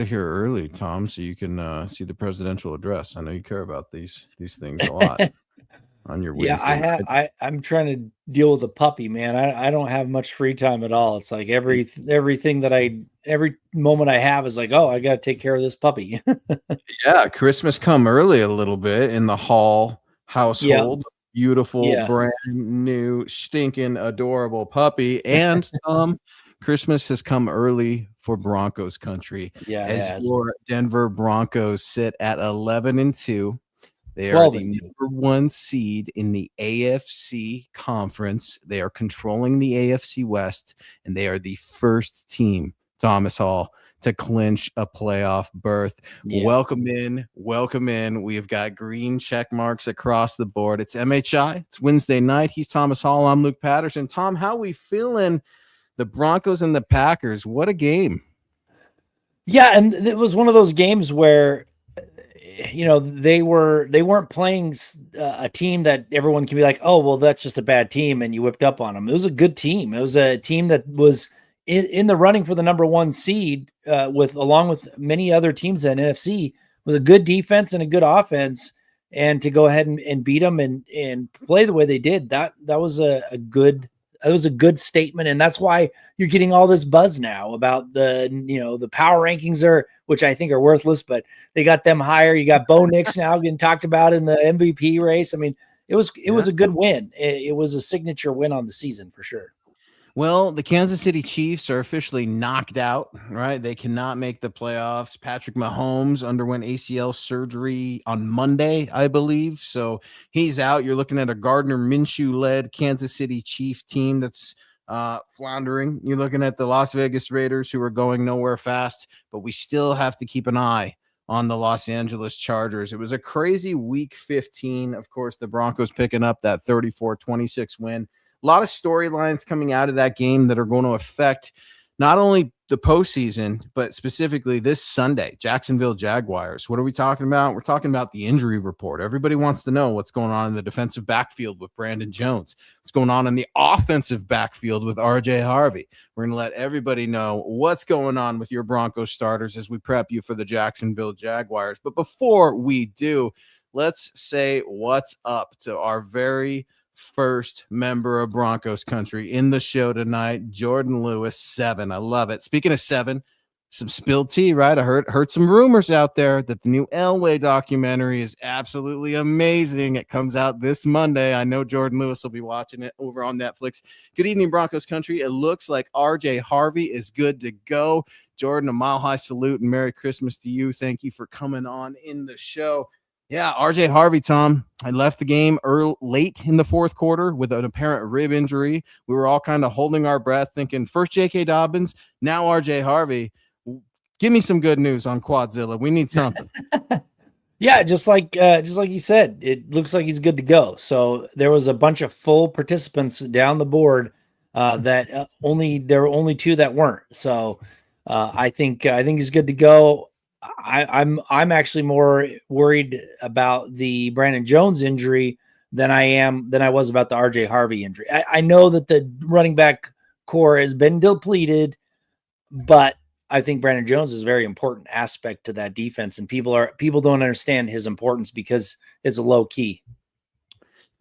here early, Tom, so you can see the presidential address. I know you care about these things a lot on your Yeah, Wednesday night. I'm trying to deal with a puppy, man. I don't have much free time at all. It's like everything that every moment I have is like, oh, I got to take care of this puppy. Yeah, Christmas come early a little bit in the Hall Yeah, household. Beautiful, yeah, brand new, stinking, adorable puppy. And Christmas has come early for Broncos country yeah. It as has your Denver Broncos sit at 11-2. They are 12 the and 2. number one seed in the AFC conference. They are controlling the AFC West, and they are the first team, Thomas Hall, to clinch a playoff berth. Yeah. Welcome in. Welcome in. We've got green check marks across the board. It's MHI. It's Wednesday night. He's Thomas Hall. I'm Luke Patterson. Tom, how we feeling? The Broncos and the Packers. What a game. Yeah, and it was one of those games where they weren't playing a team that everyone can be like, oh, well, that's just a bad team, and you whipped up on them. It was a good team. It was a team that was in the running for the number one seed, along with many other teams in NFC, with a good defense and a good offense, and to go ahead and beat them and play the way they did. That was a good. It was a good statement, and that's why you're getting all this buzz now about the power rankings which I think are worthless, but they got them higher. You got Bo Nix now getting talked about in the MVP race. I mean, it was a good win. It was a signature win on the season for sure. Well, the Kansas City Chiefs are officially knocked out, right? They cannot make the playoffs. Patrick Mahomes underwent ACL surgery on Monday, I believe. So he's out. You're looking at a Gardner Minshew-led Kansas City Chief team that's floundering. You're looking at the Las Vegas Raiders, who are going nowhere fast, but we still have to keep an eye on the Los Angeles Chargers. It was a crazy week 15. Of course, the Broncos picking up that 34-26 win. A lot of storylines coming out of that game that are going to affect not only the postseason, but specifically this Sunday, Jacksonville Jaguars. What are we talking about? We're talking about the injury report. Everybody wants to know what's going on in the defensive backfield with Brandon Jones, what's going on in the offensive backfield with RJ Harvey. We're going to let everybody know what's going on with your Broncos starters as we prep you for the Jacksonville Jaguars. But before we do, let's say what's up to our very first member of Broncos country in the show tonight, Jordan Lewis, 7. I love it. Speaking of 7, some spilled tea, right? I heard some rumors out there that the new Elway documentary is absolutely amazing. It comes out this Monday. I know Jordan Lewis will be watching it over on Netflix. Good evening, Broncos country. It looks like RJ Harvey is good to go. Jordan, a mile high salute and Merry Christmas to you. Thank you for coming on in the show. Yeah, RJ Harvey, Tom. I left the game late in the fourth quarter with an apparent rib injury. We were all kind of holding our breath, thinking first J.K. Dobbins, now RJ Harvey. Give me some good news on Quadzilla. We need something. Yeah, just like you said, it looks like he's good to go. So there was a bunch of full participants down the board that there were only 2 that weren't. So I think he's good to go. I'm actually more worried about the Brandon Jones injury than I was about the RJ Harvey injury. I know that the running back core has been depleted, but I think Brandon Jones is a very important aspect to that defense, and people don't understand his importance because it's a low key.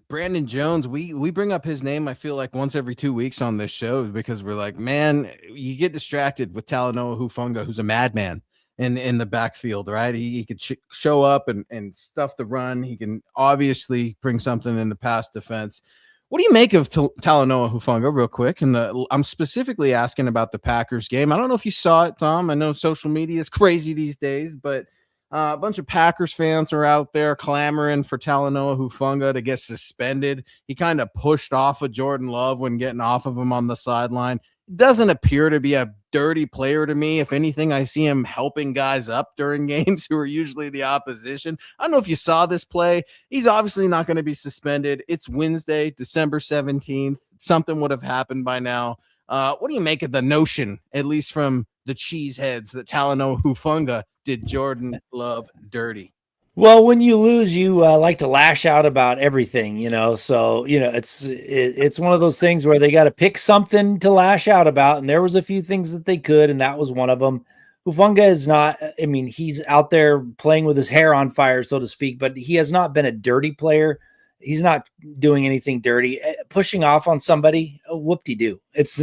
Brandon Jones, we bring up his name, I feel like once every 2 weeks on this show because we're like, man, you get distracted with Talanoa Hufanga, who's a madman in the backfield, right? He could show up and stuff the run. He can obviously bring something in the pass defense. What do you make of Talanoa Hufanga real quick? And I'm specifically asking about the Packers game. I don't know if you saw it, Tom. I know social media is crazy these days, but a bunch of Packers fans are out there clamoring for Talanoa Hufanga to get suspended. He kind of pushed off of Jordan Love when getting off of him on the sideline. Doesn't appear to be a dirty player to me. If anything, I see him helping guys up during games who are usually the opposition. I don't know if you saw this play. He's obviously not going to be suspended. It's Wednesday, December 17th. Something would have happened by now. What do you make of the notion, at least from the cheeseheads, that Talanoa Hufanga did Jordan Love dirty? Well, when you lose, you like to lash out about everything, So it's one of those things where they got to pick something to lash out about, and there was a few things that they could, and that was one of them. Hufanga is not, I mean, he's out there playing with his hair on fire, so to speak, but he has not been a dirty player. He's not doing anything dirty. Pushing off on somebody, whoop-de-doo. It's,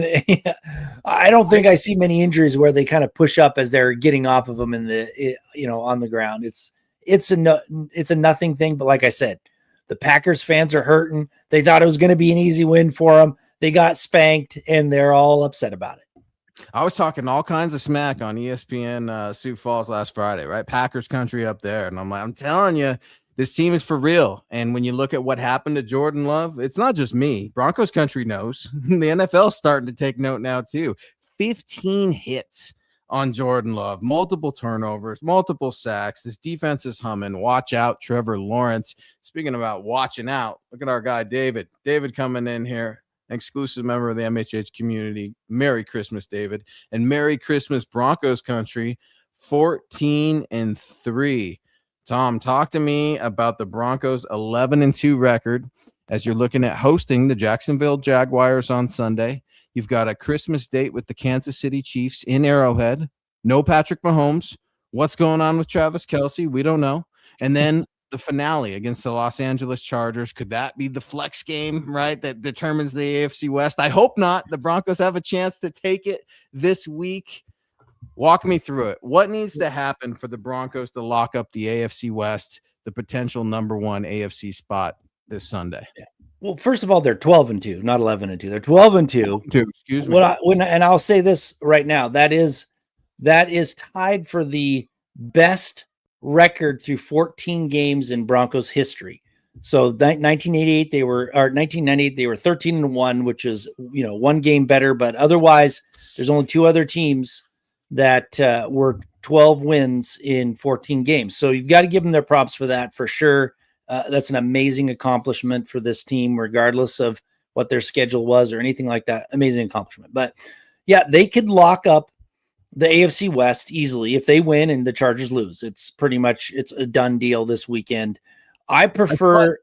I don't think I see many injuries where they kind of push up as they're getting off of them in the, on the ground. It's a nothing thing, but like I said, the Packers fans are hurting. They thought it was going to be an easy win for them. They got spanked, and they're all upset about it. I was talking all kinds of smack on ESPN Sioux Falls last Friday, right? Packers country up there. And I'm like, I'm telling you, this team is for real. And when you look at what happened to Jordan Love, it's not just me. Broncos country knows. The NFL's starting to take note now, too. 15 hits on Jordan Love, multiple turnovers, multiple sacks. This defense is humming. Watch out, Trevor Lawrence. Speaking about watching out, look at our guy, David. David coming in here. Exclusive member of the MHH community. Merry Christmas, David. And Merry Christmas, Broncos country. 14-3. Tom, talk to me about the Broncos 11-2 record as you're looking at hosting the Jacksonville Jaguars on Sunday. You've got a Christmas date with the Kansas City Chiefs in Arrowhead. No Patrick Mahomes. What's going on with Travis Kelce? We don't know. And then the finale against the Los Angeles Chargers. Could that be the flex game, right, that determines the AFC West? I hope not. The Broncos have a chance to take it this week. Walk me through it. What needs to happen for the Broncos to lock up the AFC West, the potential number one AFC spot this Sunday? Yeah. Well, first of all, they're 12-2, not 11-2. They're 12-2. Excuse me. And I'll say this right now. That is tied for the best record through 14 games in Broncos history. So 1998 they were 13-1, which is one game better, but otherwise there's only two other teams that were 12 wins in 14 games. So you've got to give them their props for that for sure. That's an amazing accomplishment for this team, regardless of what their schedule was or anything like that. Amazing accomplishment. But yeah, they could lock up the AFC West easily if they win and the Chargers lose. It's a done deal this weekend. I prefer.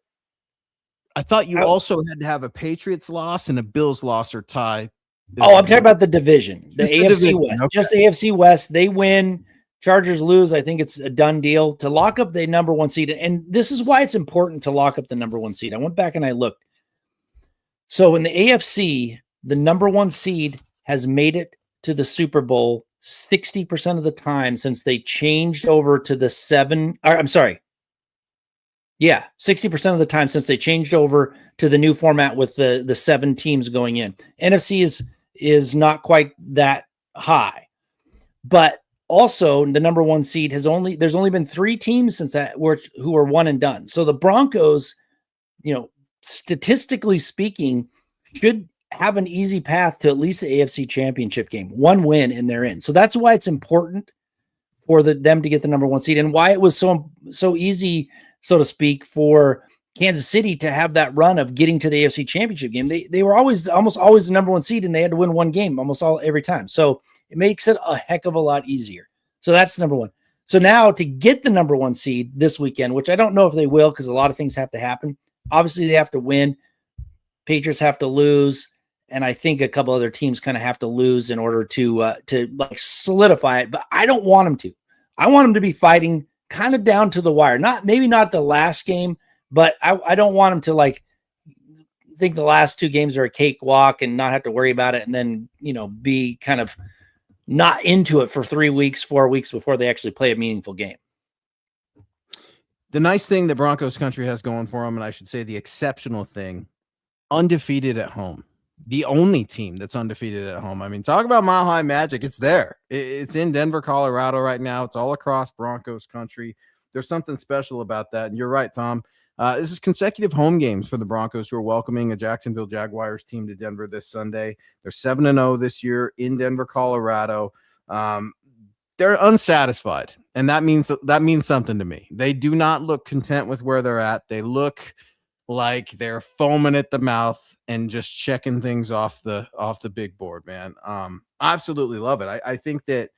I thought you also had to have a Patriots loss and a Bills loss or tie. Oh, I'm talking about the division, the AFC West. Okay. Just the AFC West. They win, Chargers lose. I think it's a done deal to lock up the number one seed. And this is why it's important to lock up the number one seed. I went back and I looked. So in the AFC, the number one seed has made it to the Super Bowl 60% of the time since they changed over to the 60% of the time since they changed over to the new format with the 7 teams going in. NFC is not quite that high, but also the number one seed there's only been 3 teams since that who are one and done. So the Broncos, statistically speaking, should have an easy path to at least the AFC Championship game. 1 win and they're in. So that's why it's important for them to get the number one seed, and why it was so easy, so to speak, for Kansas City to have that run of getting to the AFC Championship game. They were almost always the number one seed, and they had to win 1 game every time. So it makes it a heck of a lot easier. So that's number one. So now to get the number one seed this weekend, which I don't know if they will because a lot of things have to happen. Obviously, they have to win. Patriots have to lose. And I think a couple other teams kind of have to lose in order to solidify it. But I don't want them to. I want them to be fighting kind of down to the wire. Maybe not the last game, but I don't want them to think the last 2 games are a cakewalk and not have to worry about it, and then be kind of not into it for 3 weeks, 4 weeks before they actually play a meaningful game. The nice thing that Broncos country has going for them, and I should say the exceptional thing, undefeated at home. The only team that's undefeated at home. I mean, talk about Mile High Magic. It's there. It's in Denver, Colorado right now. It's all across Broncos country. There's something special about that. And you're right, Tom. This is consecutive home games for the Broncos, who are welcoming a Jacksonville Jaguars team to Denver this Sunday. They're 7-0 this year in Denver, Colorado. They're unsatisfied, and that means something to me. They do not look content with where they're at. They look like they're foaming at the mouth and just checking things off the big board, man. Absolutely love it. I think that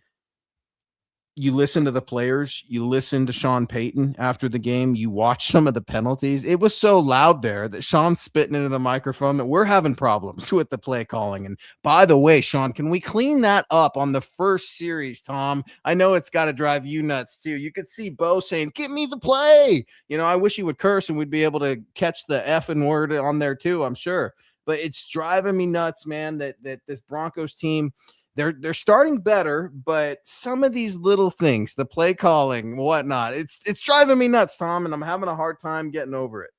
you listen to the players, you listen to Sean Payton after the game, you watch some of the penalties. It was so loud there that Sean's spitting into the microphone that we're having problems with the play calling. And by the way, Sean, can we clean that up on the first series, Tom? I know it's got to drive you nuts too. You could see Bo saying, "Give me the play." I wish he would curse and we'd be able to catch the effing word on there too, I'm sure. But it's driving me nuts, man, that this Broncos team, they're starting better, but some of these little things, the play calling, whatnot, it's driving me nuts, Tom, and I'm having a hard time getting over it.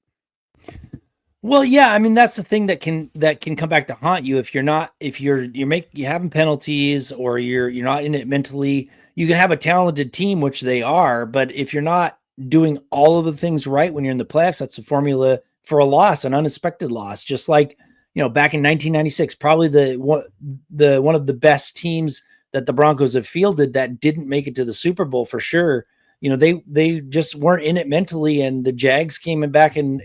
Well, yeah, I mean that's the thing that can come back to haunt you if you're having penalties or you're not in it mentally. You can have a talented team, which they are, but if you're not doing all of the things right when you're in the playoffs, that's a formula for a loss, an unexpected loss. Just like back in 1996, probably one of the best teams that the Broncos have fielded that didn't make it to the Super Bowl for sure. They just weren't in it mentally, and the Jags came in back and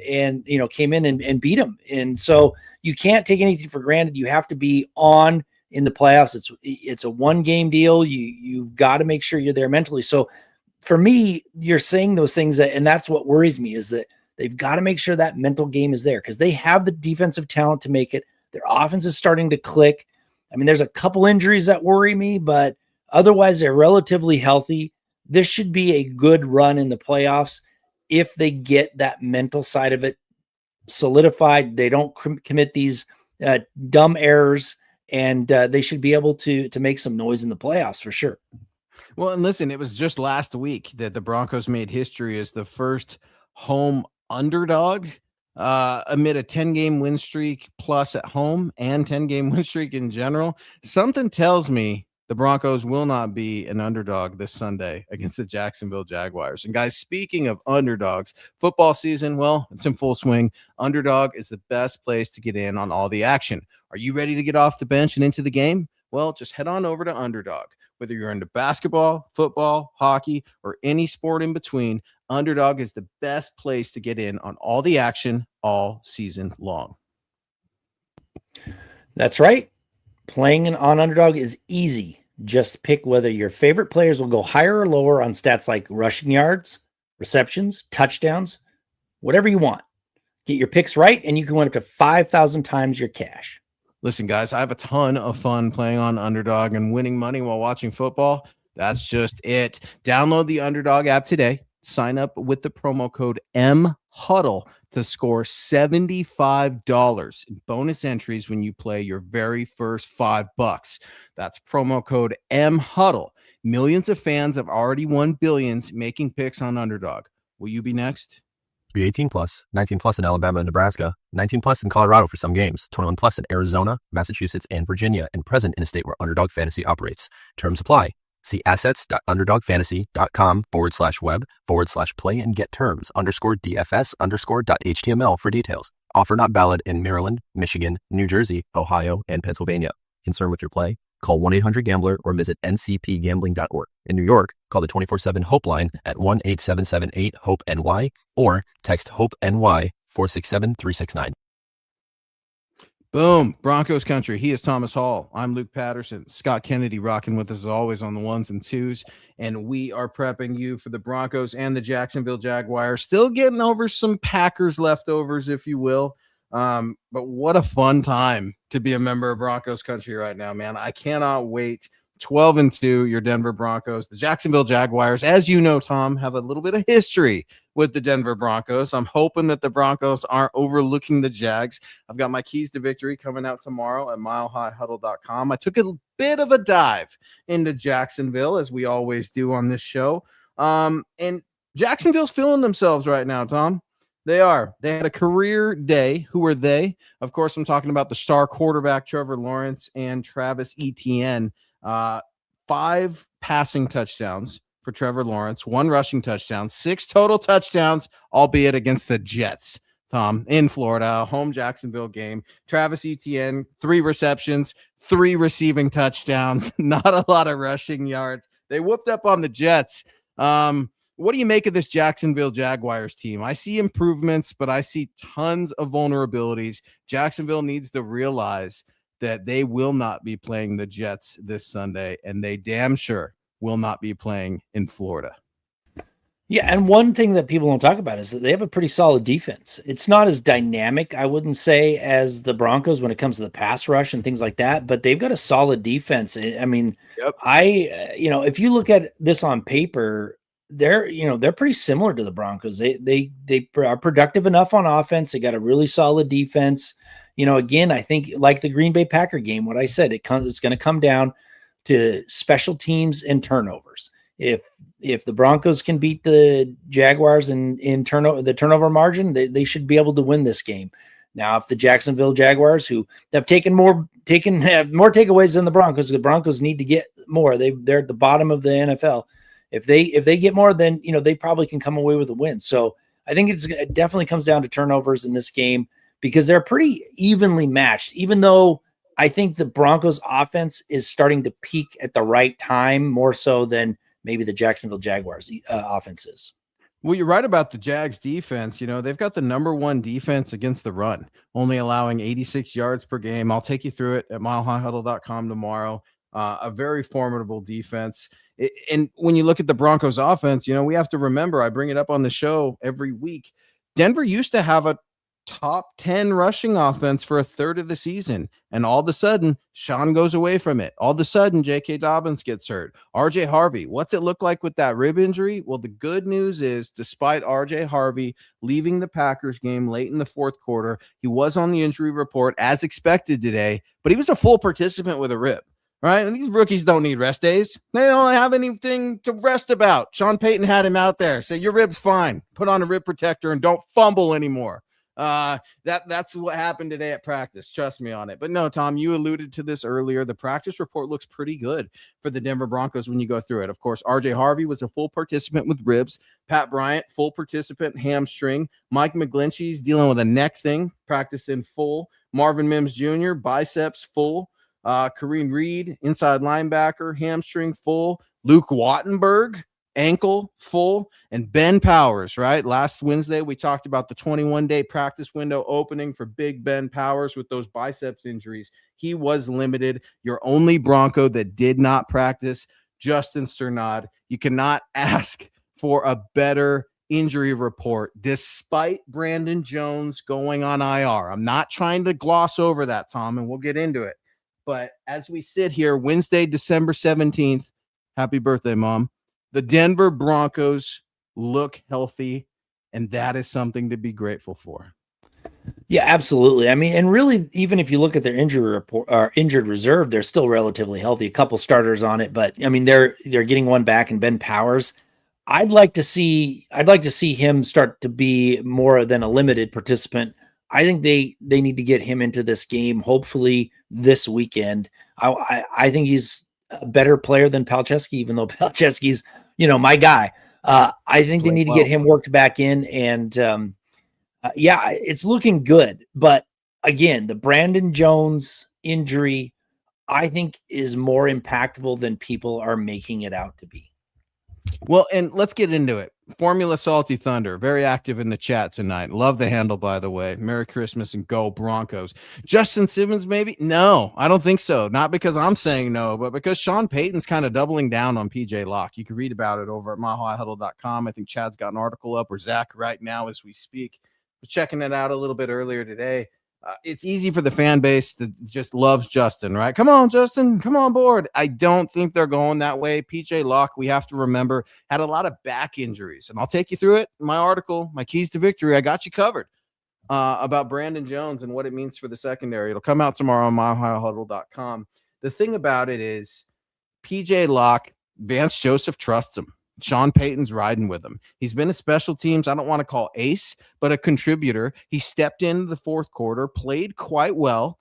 came in and beat them. And so you can't take anything for granted. You have to be on in the playoffs. It's a 1-game deal. You've got to make sure you're there mentally. So for me, you're saying those things and that's what worries me is that they've got to make sure that mental game is there because they have the defensive talent to make it. Their offense is starting to click. I mean, there's a couple injuries that worry me, but otherwise they're relatively healthy. This should be a good run in the playoffs if they get that mental side of it solidified. They don't commit these dumb errors, and they should be able to make some noise in the playoffs for sure. Well, and listen, it was just last week that the Broncos made history as the first home underdog amid a 10-game win streak plus at home and 10-game win streak in general. Something tells me the Broncos will not be an underdog this Sunday against the Jacksonville Jaguars. And guys, speaking of underdogs, football season, well, it's in full swing. Underdog is the best place to get in on all the action. Are you ready to get off the bench and into the game? Well, just head on over to Underdog. Whether you're into basketball, football, hockey, or any sport in between, Underdog is the best place to get in on all the action all season long. That's right. Playing on Underdog is easy. Just pick whether your favorite players will go higher or lower on stats like rushing yards, receptions, touchdowns, whatever you want. Get your picks right, and you can win up to 5,000 times your cash. Listen, guys, I have a ton of fun playing on Underdog and winning money while watching football. That's just it. Download the Underdog app today. Sign up with the promo code MHuddle to score $75 in bonus entries when you play your very first $5. That's promo code MHuddle. Millions of fans have already won billions making picks on Underdog. Will you be next? Be 18 plus, 19 plus in Alabama and Nebraska, 19 plus in Colorado for some games, 21 plus in Arizona, Massachusetts, and Virginia, and present in a state where Underdog Fantasy operates. Terms apply. See assets.underdogfantasy.com/web/play and get terms _DFS_.html for details. Offer not valid in Maryland, Michigan, New Jersey, Ohio, and Pennsylvania. Concerned with your play? Call 1-800-GAMBLER or visit ncpgambling.org. In New York, call the 24/7 HOPE line at 1-877-8-HOPE-NY or text HOPE-NY 467-369. Boom. Broncos country. He is Thomas Hall. I'm Luke Patterson. Scott Kennedy rocking with us as always on the ones and twos. And we are prepping you for the Broncos and the Jacksonville Jaguars. Still getting over some Packers leftovers, if you will. But what a fun time to be a member of Broncos country right now, man. I cannot wait. 12-2, your Denver Broncos. The Jacksonville Jaguars, as you know, Tom, have a little bit of history with the Denver Broncos. I'm hoping that the Broncos aren't overlooking the Jags. I've got my keys to victory coming out tomorrow at milehighhuddle.com. I took a bit of a dive into Jacksonville, as we always do on this show. And Jacksonville's feeling themselves right now, Tom. They are. They had a career day. Who are they? Of course, I'm talking about the star quarterback, Trevor Lawrence, and Travis Etienne. 5 passing touchdowns for Trevor Lawrence, 1 rushing touchdown, 6 total touchdowns, albeit against the Jets, Tom, in Florida, a home Jacksonville game. Travis Etienne, 3 receptions, 3 receiving touchdowns, not a lot of rushing yards. They whooped up on the Jets. What do you make of this Jacksonville Jaguars team? I see improvements, but I see tons of vulnerabilities. Jacksonville needs to realize that they will not be playing the Jets this Sunday, and they damn sure will not be playing in Florida. Yeah, and one thing that people don't talk about is that they have a pretty solid defense. It's not as dynamic, I wouldn't say, as the Broncos when it comes to the pass rush and things like that, but they've got a solid defense. I mean, Yep. if you look at this on paper, they're pretty similar to the Broncos. They are productive enough on offense. They got a really solid defense. Again, I think like the Green Bay Packer game, what I said, it's going to come down to special teams and turnovers. If the Broncos can beat the Jaguars in the turnover margin, they should be able to win this game. Now, if the Jacksonville Jaguars, who have have more takeaways than the Broncos need to get more. They're at the bottom of the NFL. If they get more, then they probably can come away with a win. So I think it definitely comes down to turnovers in this game because they're pretty evenly matched. Even though I think the Broncos offense is starting to peak at the right time, more so than maybe the Jacksonville Jaguars offenses. Well, you're right about the Jags defense. They've got the number one defense against the run, only allowing 86 yards per game. I'll take you through it at milehighhuddle.com tomorrow. A very formidable defense. And when you look at the Broncos offense, we have to remember, I bring it up on the show every week. Denver used to have a top 10 rushing offense for a third of the season. And all of a sudden, Sean goes away from it. All of a sudden, J.K. Dobbins gets hurt. R.J. Harvey, what's it look like with that rib injury? Well, the good news is, despite R.J. Harvey leaving the Packers game late in the fourth quarter, he was on the injury report as expected today, but he was a full participant with a rib. Right? And these rookies don't need rest days. They don't have anything to rest about. Sean Payton had him out there. Say, your rib's fine. Put on a rib protector and don't fumble anymore. That's what happened today at practice. Trust me on it. But no, Tom, you alluded to this earlier. The practice report looks pretty good for the Denver Broncos when you go through it. Of course, R.J. Harvey was a full participant with ribs. Pat Bryant, full participant, hamstring. Mike McGlinchey's dealing with a neck thing, practiced in full. Marvin Mims Jr., biceps full. Kareem Reed, inside linebacker, hamstring full. Luke Wattenberg, ankle full. And Ben Powers, right? Last Wednesday, we talked about the 21-day practice window opening for Big Ben Powers with those biceps injuries. He was limited. Your only Bronco that did not practice, Justin Strnad. You cannot ask for a better injury report despite Brandon Jones going on IR. I'm not trying to gloss over that, Tom, and we'll get into it. But as we sit here, Wednesday, December 17th, happy birthday, Mom. The Denver Broncos look healthy, and that is something to be grateful for. Yeah, absolutely. I mean, and really, even if you look at their injury report or injured reserve, they're still relatively healthy. A couple starters on it, but I mean, they're getting one back, and Ben Powers. I'd like to see him start to be more than a limited participant. I think they need to get him into this game, hopefully this weekend. I think he's a better player than Palczewski, even though Palczewski's, my guy. I think they need to get him worked back in. And it's looking good. But again, the Brandon Jones injury, I think, is more impactful than people are making it out to be. Well, and let's get into it. Formula Salty Thunder, very active in the chat tonight. Love the handle, by the way. Merry Christmas and go Broncos. Justin Simmons, maybe? No, I don't think so. Not because I'm saying no, but because Sean Payton's kind of doubling down on PJ Locke. You can read about it over at milehighhuddle.com. I think Chad's got an article up, or Zach right now as we speak. Was checking it out a little bit earlier today. It's easy for the fan base that just loves Justin, right? Come on, Justin, come on board. I don't think they're going that way. PJ Locke, we have to remember, had a lot of back injuries, and I'll take you through it in my article, My Keys to Victory. I got you covered about Brandon Jones and what it means for the secondary. It'll come out tomorrow on milehighhuddle.com. The thing about it is PJ Locke, Vance Joseph trusts him. Sean Payton's riding with him. He's been a special teams, I don't want to call ace, but a contributor. He stepped into the fourth quarter, played quite well.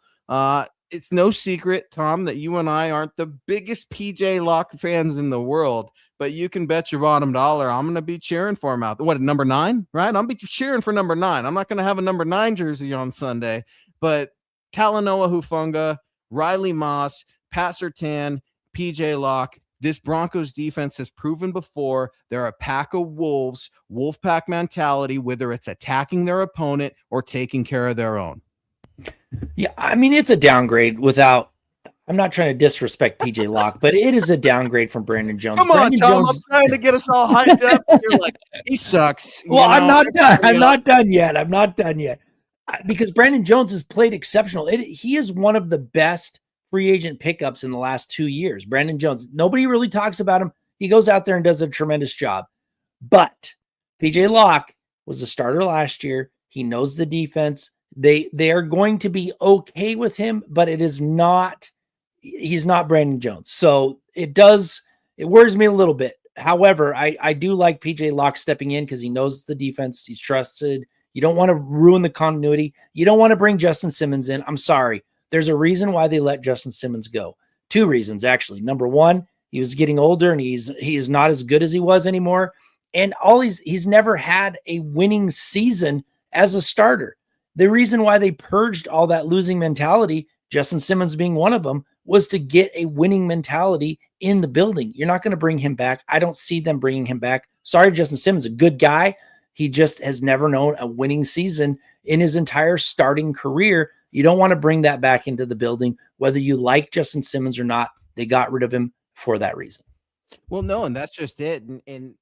It's no secret, Tom, that you and I aren't the biggest PJ Locke fans in the world, but you can bet your bottom dollar I'm going to be cheering for him out there. What, number 9, right? I'll be cheering for number 9. I'm not going to have a number 9 jersey on Sunday, but Talanoa Hufanga, Riley Moss, Pat Surtain, PJ Locke. This Broncos defense has proven before they're a pack of wolves, wolf pack mentality, whether it's attacking their opponent or taking care of their own. Yeah, I mean, it's a downgrade without I'm not trying to disrespect PJ Locke, but it is a downgrade from Brandon Jones. Come on, Brandon Tom. Jones, I'm trying to get us all hyped up. You're like, he sucks. well, I'm not done. I'm Yeah. not done yet. I'm not done yet. Because Brandon Jones has played exceptional. He is one of the best free agent pickups in the last 2 years. Brandon Jones. Nobody really talks about him. He goes out there and does a tremendous job. But PJ Locke was a starter last year. He knows the defense. They are going to be okay with him, but he's not Brandon Jones. So it worries me a little bit. However, I do like PJ Locke stepping in because he knows the defense. He's trusted. You don't want to ruin the continuity. You don't want to bring Justin Simmons in. I'm sorry. There's a reason why they let Justin Simmons go. 2 reasons, actually. Number one, he was getting older and he is not as good as he was anymore. And he's never had a winning season as a starter. The reason why they purged all that losing mentality, Justin Simmons being one of them, was to get a winning mentality in the building. You're not going to bring him back. I don't see them bringing him back. Sorry, Justin Simmons, a good guy. He just has never known a winning season in his entire starting career. You don't want to bring that back into the building, whether you like Justin Simmons or not. They got rid of him for that reason. Well, no, and that's just it. And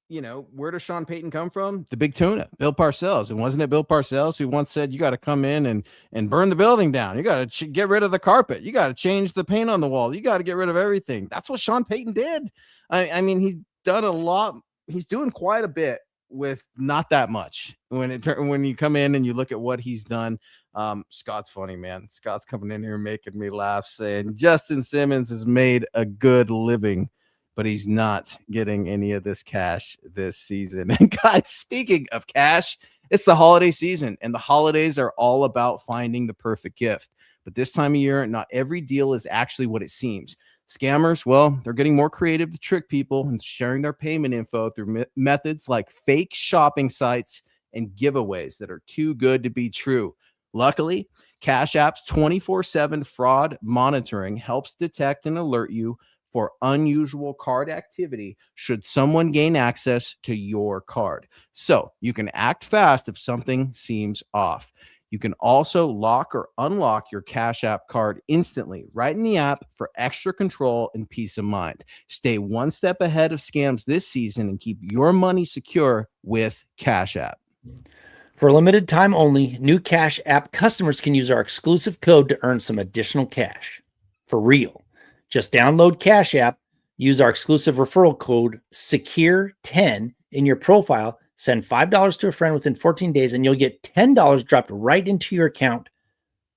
where does Sean Payton come from? The big tuna, Bill Parcells. And wasn't it Bill Parcells who once said, you got to come in and burn the building down. You got to get rid of the carpet. You got to change the paint on the wall. You got to get rid of everything. That's what Sean Payton did. I mean, he's done a lot. He's doing quite a bit with not that much. When you come in and you look at what he's done, Scott's funny, man. Scott's coming in here making me laugh, saying Justin Simmons has made a good living, but he's not getting any of this cash this season. And guys, speaking of cash, it's the holiday season, and the holidays are all about finding the perfect gift. But this time of year, not every deal is actually what it seems. Scammers, well, they're getting more creative to trick people and sharing their payment info through methods like fake shopping sites and giveaways that are too good to be true. Luckily, Cash App's 24/7 fraud monitoring helps detect and alert you for unusual card activity should someone gain access to your card. So you can act fast if something seems off. You can also lock or unlock your Cash App card instantly right in the app for extra control and peace of mind. Stay one step ahead of scams this season and keep your money secure with Cash App. For a limited time only, new Cash App customers can use our exclusive code to earn some additional cash. For real. Just download Cash App, use our exclusive referral code SECURE10 in your profile, send $5 to a friend within 14 days, and you'll get $10 dropped right into your account.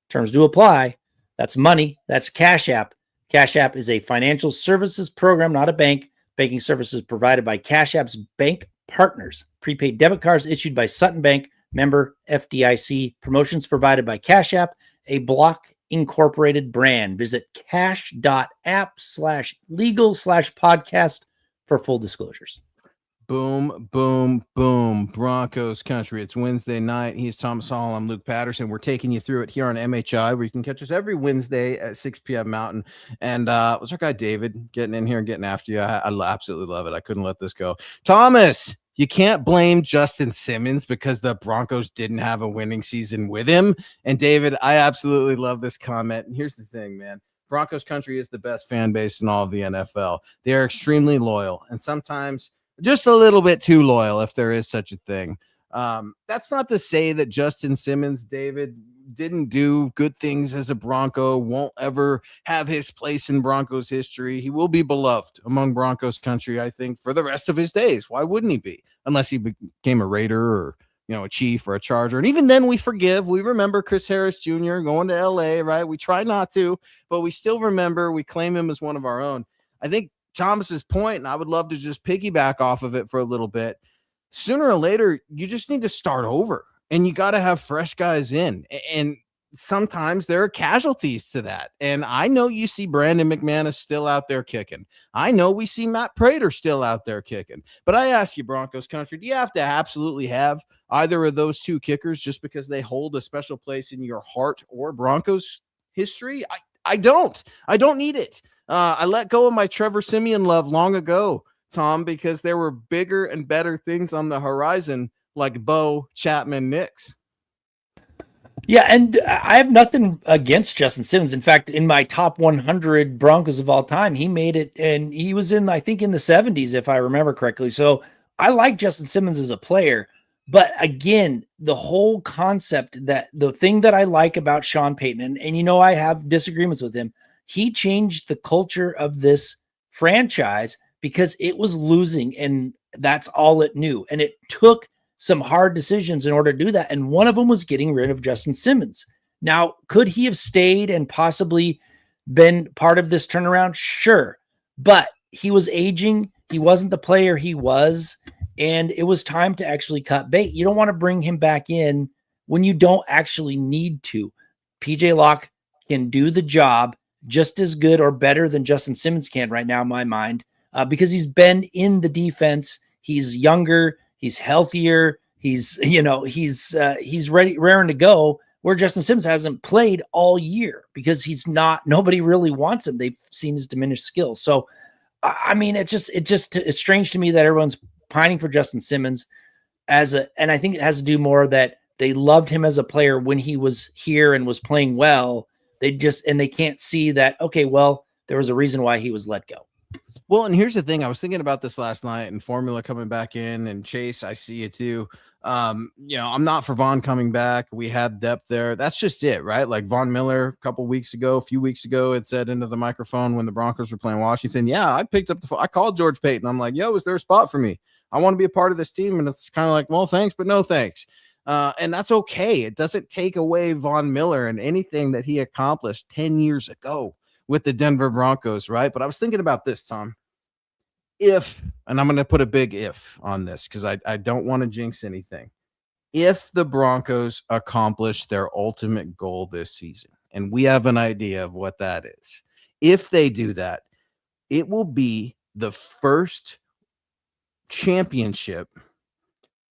Terms do apply. That's money. That's Cash App. Cash App is a financial services program, not a bank. Banking services provided by Cash App's bank partners. Prepaid debit cards issued by Sutton Bank, member FDIC. Promotions provided by Cash App, a Block Incorporated brand. Visit cash.app/legal/podcast for full disclosures. Boom, boom, boom. Broncos country. It's Wednesday night. He's Thomas Hall. I'm Luke Patterson. We're taking you through it here on MHI, where you can catch us every Wednesday at 6 p.m. Mountain. And was our guy David getting in here and getting after you? I absolutely love it. I couldn't let this go. Thomas, you can't blame Justin Simmons because the Broncos didn't have a winning season with him. And David, I absolutely love this comment. And here's the thing, man. Broncos country is the best fan base in all of the NFL. They are extremely loyal, and sometimes just a little bit too loyal, if there is such a thing. That's not to say that Justin Simmons, David, didn't do good things as a Bronco, won't ever have his place in Broncos history. He will be beloved among Broncos country, I think, for the rest of his days. Why wouldn't he be? Unless he became a Raider or, a Chief or a Charger. And even then we forgive. We remember Chris Harris Jr. going to LA, right? We try not to, but we still remember. We claim him as one of our own. I think Thomas's point, and I would love to just piggyback off of it for a little bit. Sooner or later, you just need to start over, and you got to have fresh guys in. And sometimes there are casualties to that. And I know you see Brandon McManus still out there kicking. I know we see Matt Prater still out there kicking. But I ask you, Broncos country, do you have to absolutely have either of those two kickers just because they hold a special place in your heart or Broncos history? I don't. I don't need it. I let go of my Trevor Siemian love long ago, Tom, because there were bigger and better things on the horizon, like Bo Chapman Knicks. Yeah, and I have nothing against Justin Simmons. In fact, in my top 100 Broncos of all time, he made it, and he was I think, in the 70s, if I remember correctly. So I like Justin Simmons as a player. But again, the whole concept, that the thing that I like about Sean Payton, and I have disagreements with him, he changed the culture of this franchise because it was losing, and that's all it knew. And it took some hard decisions in order to do that. And one of them was getting rid of Justin Simmons. Now, could he have stayed and possibly been part of this turnaround? Sure. But he was aging. He wasn't the player he was. And it was time to actually cut bait. You don't want to bring him back in when you don't actually need to. PJ Locke can do the job just as good or better than Justin Simmons can right now, in my mind, because he's been in the defense. He's younger. He's healthier. He's ready, raring to go, where Justin Simmons hasn't played all year because nobody really wants him. They've seen his diminished skills. So, I mean, it's strange to me that everyone's pining for Justin Simmons and I think it has to do more that they loved him as a player when he was here and was playing well. They can't see that, okay, well, there was a reason why he was let go. Well, and here's the thing. I was thinking about this last night, and Formula coming back in, and Chase, I see it too. I'm not for Vaughn coming back. We had depth there. That's just it, right? Like Von Miller a few weeks ago, it said into the microphone when the Broncos were playing Washington, yeah, I picked up the phone. I called George Payton. I'm like, yo, is there a spot for me? I want to be a part of this team. And it's kind of like, well, thanks, but no thanks. And that's okay. It doesn't take away Von Miller and anything that he accomplished 10 years ago with the Denver Broncos, right? But I was thinking about this, Tom. And I'm going to put a big if on this because I don't want to jinx anything. If the Broncos accomplish their ultimate goal this season, and we have an idea of what that is, if they do that, it will be the first championship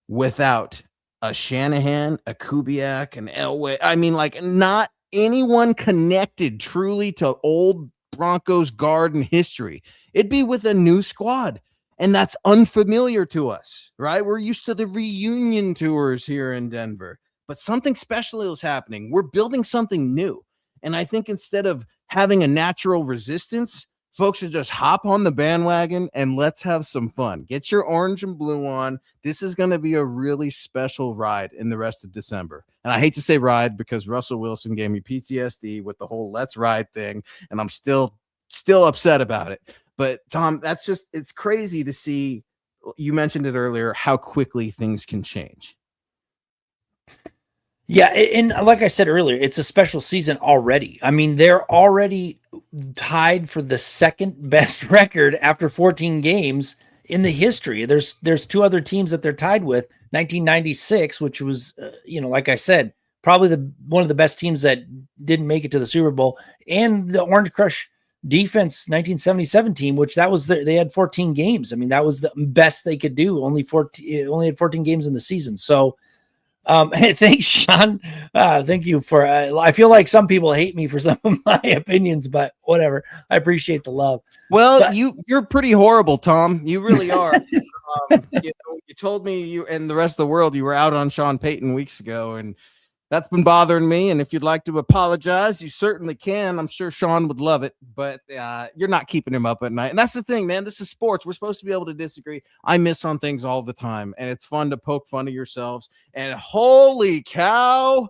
without a Shanahan, a Kubiak, an Elway. I mean, like, not anyone connected truly to old Broncos garden history. It'd be with a new squad, and that's unfamiliar to us, right? We're used to the reunion tours here in Denver, but something special is happening. We're building something new, and I think instead of having a natural resistance, folks should just hop on the bandwagon and let's have some fun. Get your orange and blue on. This is going to be a really special ride in the rest of December. And I hate to say ride because Russell Wilson gave me PTSD with the whole let's ride thing, and I'm still upset about it. But Tom, it's crazy to see. You mentioned it earlier, how quickly things can change. Yeah, and like I said earlier, it's a special season already. I mean, they're already tied for the second best record after 14 games in the history. There's two other teams that they're tied with. 1996, which was, like I said, probably one of the best teams that didn't make it to the Super Bowl, and the Orange Crush defense 1977 team, which they had 14 games. I mean, that was the best they could do. Only had 14 games in the season. So thanks, Sean. Thank you for, I feel like some people hate me for some of my opinions, but whatever. I appreciate the love. Well, you're pretty horrible, Tom. You really are. You told me you and the rest of the world, you were out on Sean Payton weeks ago, and that's been bothering me. And if you'd like to apologize, you certainly can. I'm sure Sean would love it, but you're not keeping him up at night. And that's the thing, man. This is sports. We're supposed to be able to disagree. I miss on things all the time, and it's fun to poke fun of yourselves. And holy cow,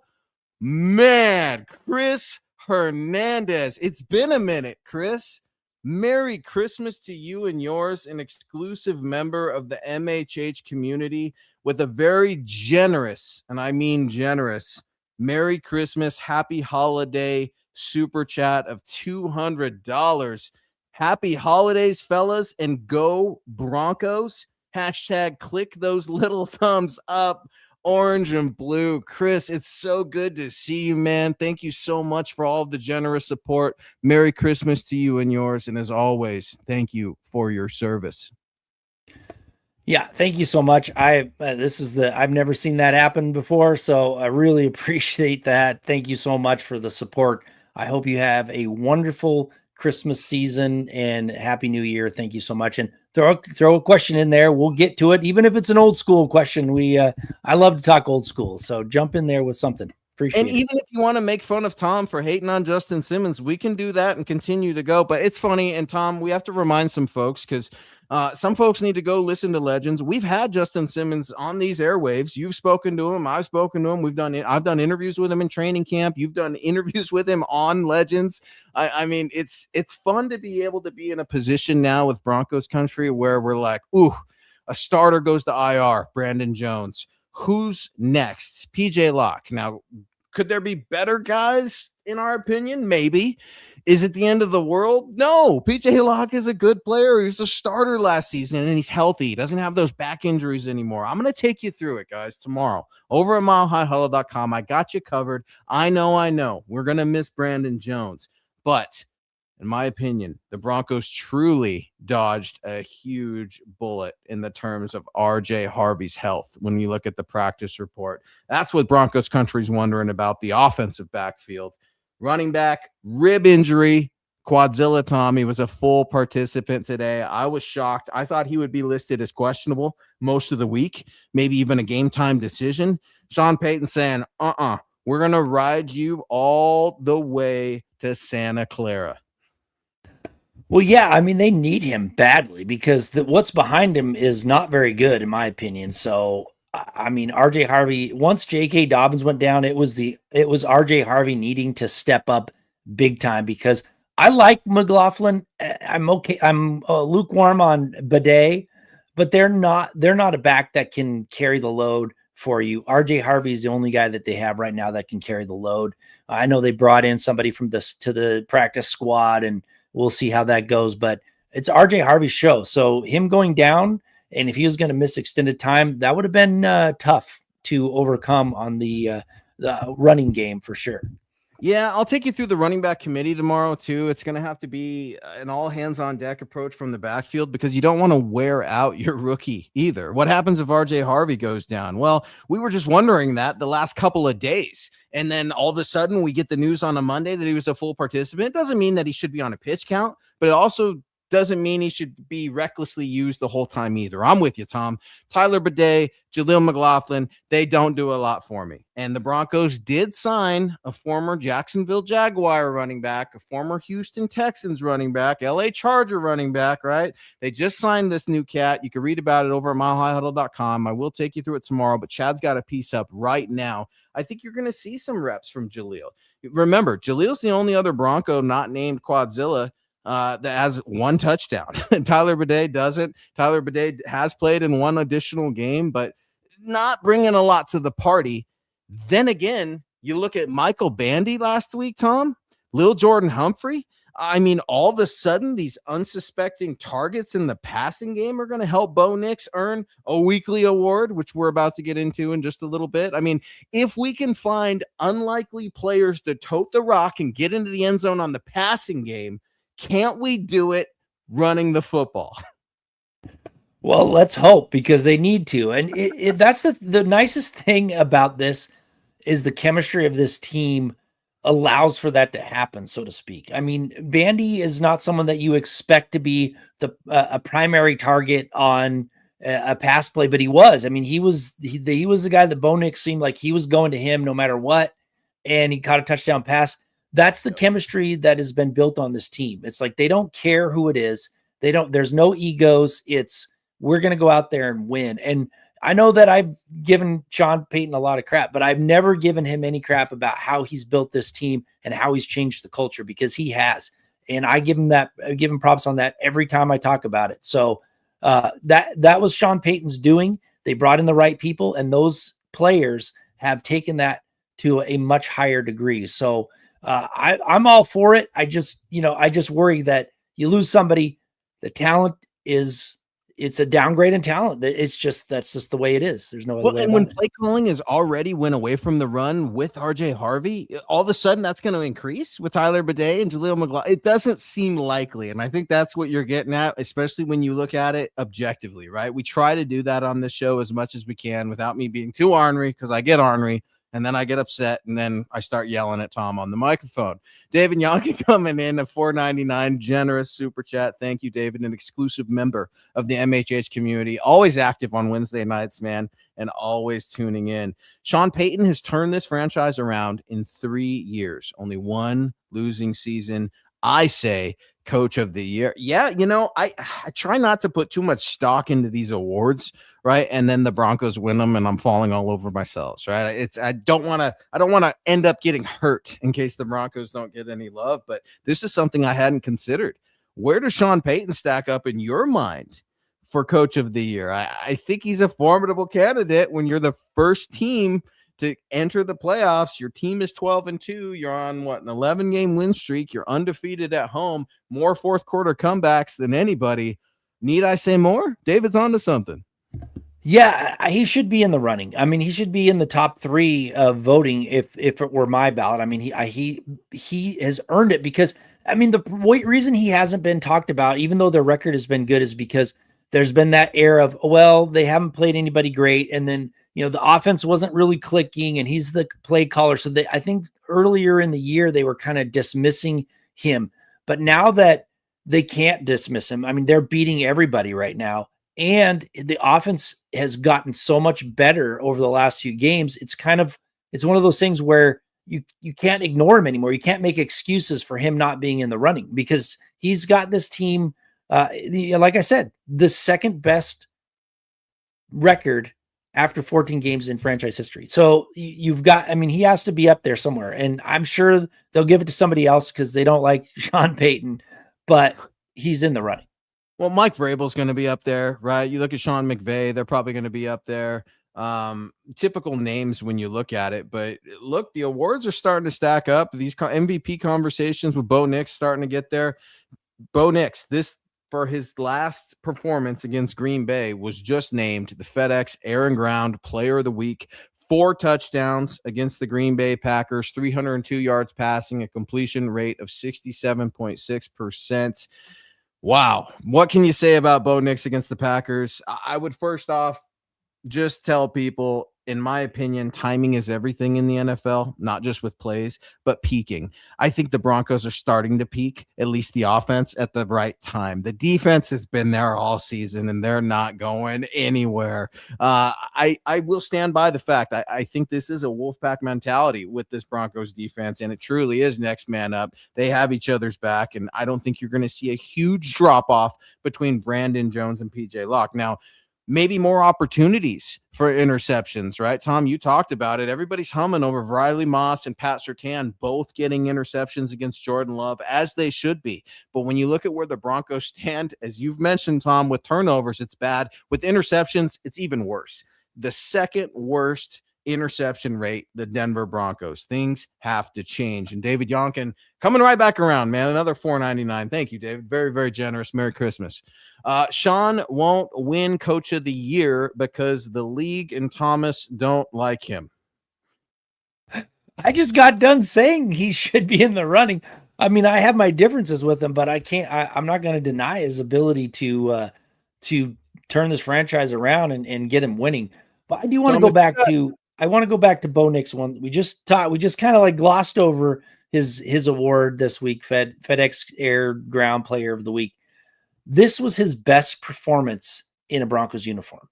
man, Chris Hernandez. It's been a minute, Chris. Merry Christmas to you and yours, an exclusive member of the MHH community with a very generous, and I mean generous, Merry Christmas, Happy Holiday super chat of $200. Happy holidays, fellas, and go Broncos. Hashtag click those little thumbs up, orange and blue. Chris, it's so good to see you, man. Thank you so much for all of the generous support. Merry Christmas to you and yours. And as always, thank you for your service. Yeah, thank you so much. I've never seen that happen before, so I really appreciate that. Thank you so much for the support. I hope you have a wonderful Christmas season and Happy New Year. Thank you so much. And throw a question in there. We'll get to it, even if it's an old school question. I love to talk old school, so jump in there with something. Appreciate And it. even if you want to make fun of Tom for hating on Justin Simmons, we can do that and continue to go. But it's funny. And Tom, we have to remind some folks because some folks need to go listen to Legends. We've had Justin Simmons on these airwaves. You've spoken to him. I've spoken to him. I've done interviews with him in training camp. You've done interviews with him on Legends. I mean, it's fun to be able to be in a position now with Broncos country where we're like, ooh, a starter goes to IR, Brandon Jones. Who's next? PJ Locke. Now, could there be better guys in our opinion? Maybe. Is it the end of the world? No. PJ Locke is a good player. He was a starter last season and he's healthy. He doesn't have those back injuries anymore. I'm going to take you through it, guys, tomorrow over at milehighhuddle.com. I got you covered. I know. We're going to miss Brandon Jones, but in my opinion, the Broncos truly dodged a huge bullet in the terms of RJ Harvey's health. When you look at the practice report, that's what Broncos country's wondering about. The offensive backfield, running back, rib injury, Quadzilla Tommy was a full participant today. I was shocked. I thought he would be listed as questionable most of the week, maybe even a game time decision. Sean Payton saying, we're going to ride you all the way to Santa Clara. Well, yeah, I mean, they need him badly because what's behind him is not very good, in my opinion. So, I mean, RJ Harvey, once J.K. Dobbins went down, it was RJ Harvey needing to step up big time because I like McLaughlin. I'm okay. I'm lukewarm on Bidet, but they're not a back that can carry the load for you. RJ Harvey is the only guy that they have right now that can carry the load. I know they brought in somebody to the practice squad, and we'll see how that goes, but it's RJ Harvey's show. So him going down, and if he was going to miss extended time, that would have been tough to overcome on the running game for sure. Yeah, I'll take you through the running back committee tomorrow too. It's going to have to be an all hands on deck approach from the backfield because you don't want to wear out your rookie either. What happens if RJ Harvey goes down? Well, we were just wondering that the last couple of days. And then all of a sudden we get the news on a Monday that he was a full participant. It doesn't mean that he should be on a pitch count, but it also doesn't mean he should be recklessly used the whole time either. I'm with you, Tom. Tyler Bidet, Jaleel McLaughlin, they don't do a lot for me. And the Broncos did sign a former Jacksonville Jaguar running back, a former Houston Texans running back, LA Charger running back, right? They just signed this new cat. You can read about it over at milehighhuddle.com. I will take you through it tomorrow, but Chad's got a piece up right now. I think you're going to see some reps from Jaleel. Remember, Jaleel's the only other Bronco not named Quadzilla that has one touchdown. Tyler Bidet doesn't. Tyler Bidet has played in one additional game, but not bringing a lot to the party. Then again, you look at Michael Bandy last week, Tom, Lil Jordan Humphrey. I mean, all of a sudden, these unsuspecting targets in the passing game are going to help Bo Nix earn a weekly award, which we're about to get into in just a little bit. I mean, if we can find unlikely players to tote the rock and get into the end zone on the passing game, can't we do it running the football? Well, let's hope because they need to. And that's the nicest thing about this is the chemistry of this team allows for that to happen, so to speak. I mean, Bandy is not someone that you expect to be a primary target on a pass play, but he was. I mean, he was the guy that Bo Nix seemed like he was going to him no matter what, and he caught a touchdown pass. That's the chemistry that has been built on this team. It's like they don't care who it is. There's no egos. It's we're going to go out there and win. And I know that I've given Sean Payton a lot of crap, but I've never given him any crap about how he's built this team and how he's changed the culture because he has. And I give him props on that every time I talk about it. So that was Sean Payton's doing. They brought in the right people, and those players have taken that to a much higher degree. So I'm all for it. I just worry that you lose somebody. The talent it's a downgrade in talent. That's just the way it is. There's no other way. And when play calling is already went away from the run with RJ Harvey, all of a sudden that's going to increase with Tyler Bidet and Jaleel McLaughlin. It doesn't seem likely. And I think that's what you're getting at, especially when you look at it objectively, right? We try to do that on this show as much as we can without me being too ornery because I get ornery. And then I get upset, and then I start yelling at Tom on the microphone. David Yonke coming in at $4.99, generous super chat. Thank you, David, an exclusive member of the MHH community, always active on Wednesday nights, man, and always tuning in. Sean Payton has turned this franchise around in 3 years, only one losing season. I say coach of the year. Yeah, I try not to put too much stock into these awards, right? And then the Broncos win them and I'm falling all over myself, right? I don't want to end up getting hurt in case the Broncos don't get any love, but this is something I hadn't considered. Where does Sean Payton stack up in your mind for coach of the year? I think he's a formidable candidate when you're the first team to enter the playoffs. Your team is 12-2. You're on an 11-game win streak. You're undefeated at home, more fourth quarter comebacks than anybody. Need I say more? David's onto something. Yeah, he should be in the running. I mean, he should be in the top 3 of voting if it were my ballot. I mean, he has earned it because, I mean, the reason he hasn't been talked about, even though their record has been good, is because there's been that air of, well, they haven't played anybody great. And then, the offense wasn't really clicking and he's the play caller. So I think earlier in the year, they were kind of dismissing him. But now that they can't dismiss him, I mean, they're beating everybody right now. And the offense has gotten so much better over the last few games. It's one of those things where you can't ignore him anymore. You can't make excuses for him not being in the running because he's got this team. Like I said, the second best record after 14 games in franchise history. So he has to be up there somewhere. And I'm sure they'll give it to somebody else because they don't like Sean Payton, but he's in the running. Well, Mike Vrabel's going to be up there, right? You look at Sean McVay, they're probably going to be up there. Typical names when you look at it, but look, the awards are starting to stack up. These MVP conversations with Bo Nix starting to get there. Bo Nix, for his last performance against Green Bay, was just named the FedEx Air and Ground Player of the Week. 4 touchdowns against the Green Bay Packers, 302 yards passing, a completion rate of 67.6%. Wow. What can you say about Bo Nix against the Packers? I would first off just tell people, in my opinion, timing is everything in the NFL, not just with plays, but peaking. I think the Broncos are starting to peak, at least the offense, at the right time. The defense has been there all season, and they're not going anywhere. I will stand by the fact I think this is a Wolfpack mentality with this Broncos defense, and it truly is next man up. They have each other's back, and I don't think you're going to see a huge drop-off between Brandon Jones and P.J. Locke. Now, maybe more opportunities for interceptions, right? Tom, you talked about it. Everybody's humming over Riley Moss and Pat Surtain both getting interceptions against Jordan Love, as they should be. But when you look at where the Broncos stand, as you've mentioned, Tom, with turnovers, it's bad. With interceptions, it's even worse. The second worst interception rate, the Denver Broncos. Things have to change. And David Yonkin coming right back around, man. Another $4.99. Thank you, David. Very, very generous. Merry Christmas. Sean won't win coach of the year because the league and Thomas don't like him. I just got done saying he should be in the running. I mean, I have my differences with him, but I'm not going to deny his ability to turn this franchise around and get him winning. But I do want to go back to Bo Nix one. We just kind of like glossed over his award this week, FedEx Air Ground Player of the Week. This was his best performance in a Broncos uniform.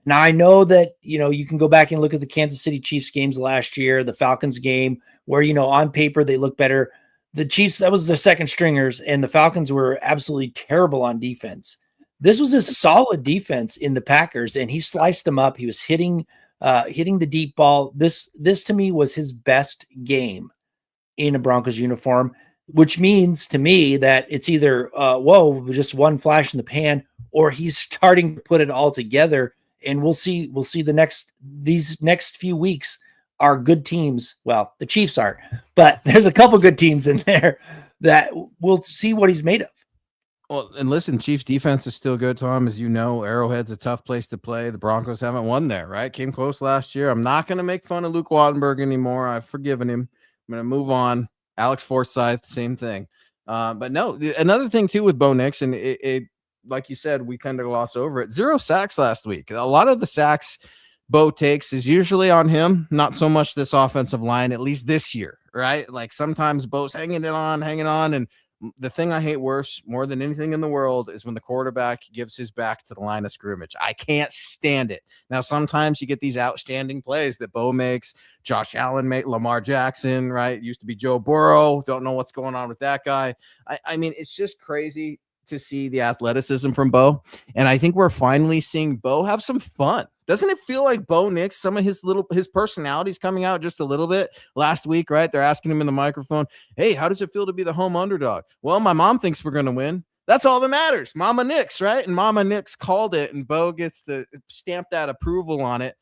Now, I know that, you can go back and look at the Kansas City Chiefs games last year, the Falcons game, where, on paper they look better. The Chiefs, that was the second stringers, and the Falcons were absolutely terrible on defense. This was a solid defense in the Packers, and he sliced them up. He was hitting the deep ball. This to me was his best game in a Broncos uniform, which means to me that it's either, just one flash in the pan, or he's starting to put it all together. And we'll see these next few weeks are good teams. Well, the Chiefs aren't, but there's a couple good teams in there that we'll see what he's made of. Well, and listen, Chiefs defense is still good, Tom. As you know, Arrowhead's a tough place to play. The Broncos haven't won there, right? Came close last year. I'm not going to make fun of Luke Wattenberg anymore. I've forgiven him. I'm going to move on. Alex Forsythe, same thing. But no, another thing too with Bo Nix, and it like you said, we tend to gloss over it. 0 sacks last week. A lot of the sacks Bo takes is usually on him, not so much this offensive line, at least this year, right? Like sometimes Bo's hanging on. And the thing I hate more than anything in the world is when the quarterback gives his back to the line of scrimmage. I can't stand it. Now, sometimes you get these outstanding plays that Bo makes, Josh Allen made, Lamar Jackson, right? Used to be Joe Burrow. Don't know what's going on with that guy. I mean, it's just crazy to see the athleticism from Bo. And I think we're finally seeing Bo have some fun. Doesn't it feel like Bo Nix, some of his personality's coming out just a little bit last week, right? They're asking him in the microphone, hey, how does it feel to be the home underdog? Well, my mom thinks we're going to win. That's all that matters. Mama Nix, right? And Mama Nix called it, and Bo gets to stamp that approval on it.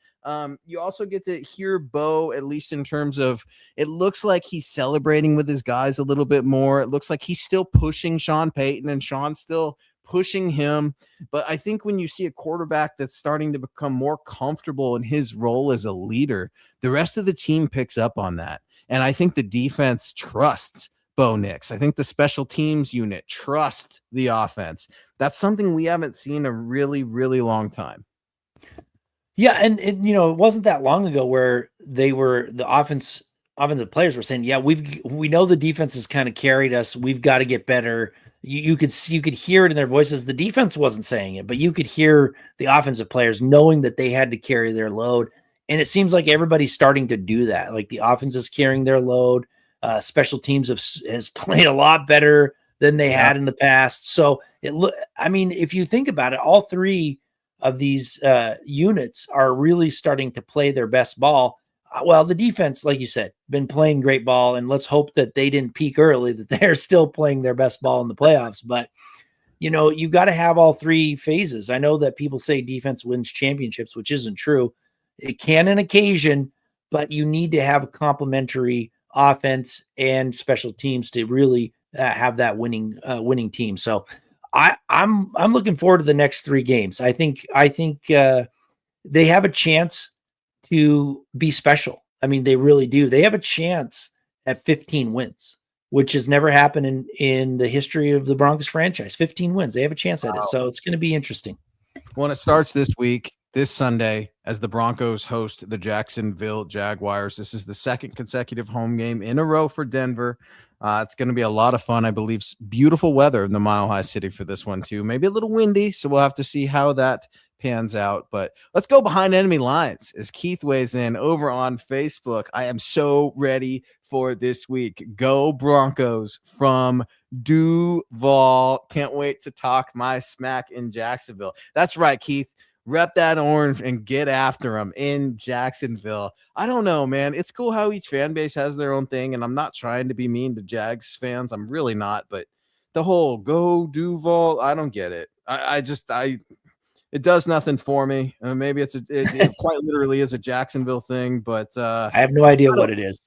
You also get to hear Bo, at least in terms of, it looks like he's celebrating with his guys a little bit more. It looks like he's still pushing Sean Payton, and Sean's still pushing him. But I think when you see a quarterback that's starting to become more comfortable in his role as a leader, the rest of the team picks up on that. And I think the defense trusts Bo Nix. I think the special teams unit trusts the offense. That's something we haven't seen in a really, really long time. Yeah, and it wasn't that long ago where the offensive players were saying, yeah, we know the defense has kind of carried us. We've got to get better. You could hear it in their voices. The defense wasn't saying it, but you could hear the offensive players knowing that they had to carry their load. And it seems like everybody's starting to do that. Like the offense is carrying their load. Special teams has played a lot better than they had in the past. So if you think about it, all three of these units are really starting to play their best ball. Well, the defense, like you said, been playing great ball, and let's hope that they didn't peak early, that they're still playing their best ball in the playoffs. But, you got to have all three phases. I know that people say defense wins championships, which isn't true. It can on occasion, but you need to have a complementary offense and special teams to really have that winning team. So I'm looking forward to the next three games. I think they have a chance to be special. I mean, they really do. They have a chance at 15 wins, which has never happened in the history of the Broncos franchise. 15 wins. They have a chance at it. So it's going to be interesting. Well, it starts this week, this Sunday, as the Broncos host the Jacksonville Jaguars. This is the second consecutive home game in a row for Denver. It's going to be a lot of fun. I believe beautiful weather in the Mile High City for this one too. Maybe a little windy, so we'll have to see how that pans out. But let's go behind enemy lines as Keith weighs in over on Facebook. I am so ready for this week. Go Broncos from Duval. Can't wait to talk my smack in Jacksonville. That's right, Keith. Rep that orange and get after them in Jacksonville. I don't know, man. It's cool how each fan base has their own thing, and I'm not trying to be mean to Jags fans. I'm really not, but the whole go Duval, I don't get it. It does nothing for me. Maybe it quite literally is a Jacksonville thing, but I have no idea what it is.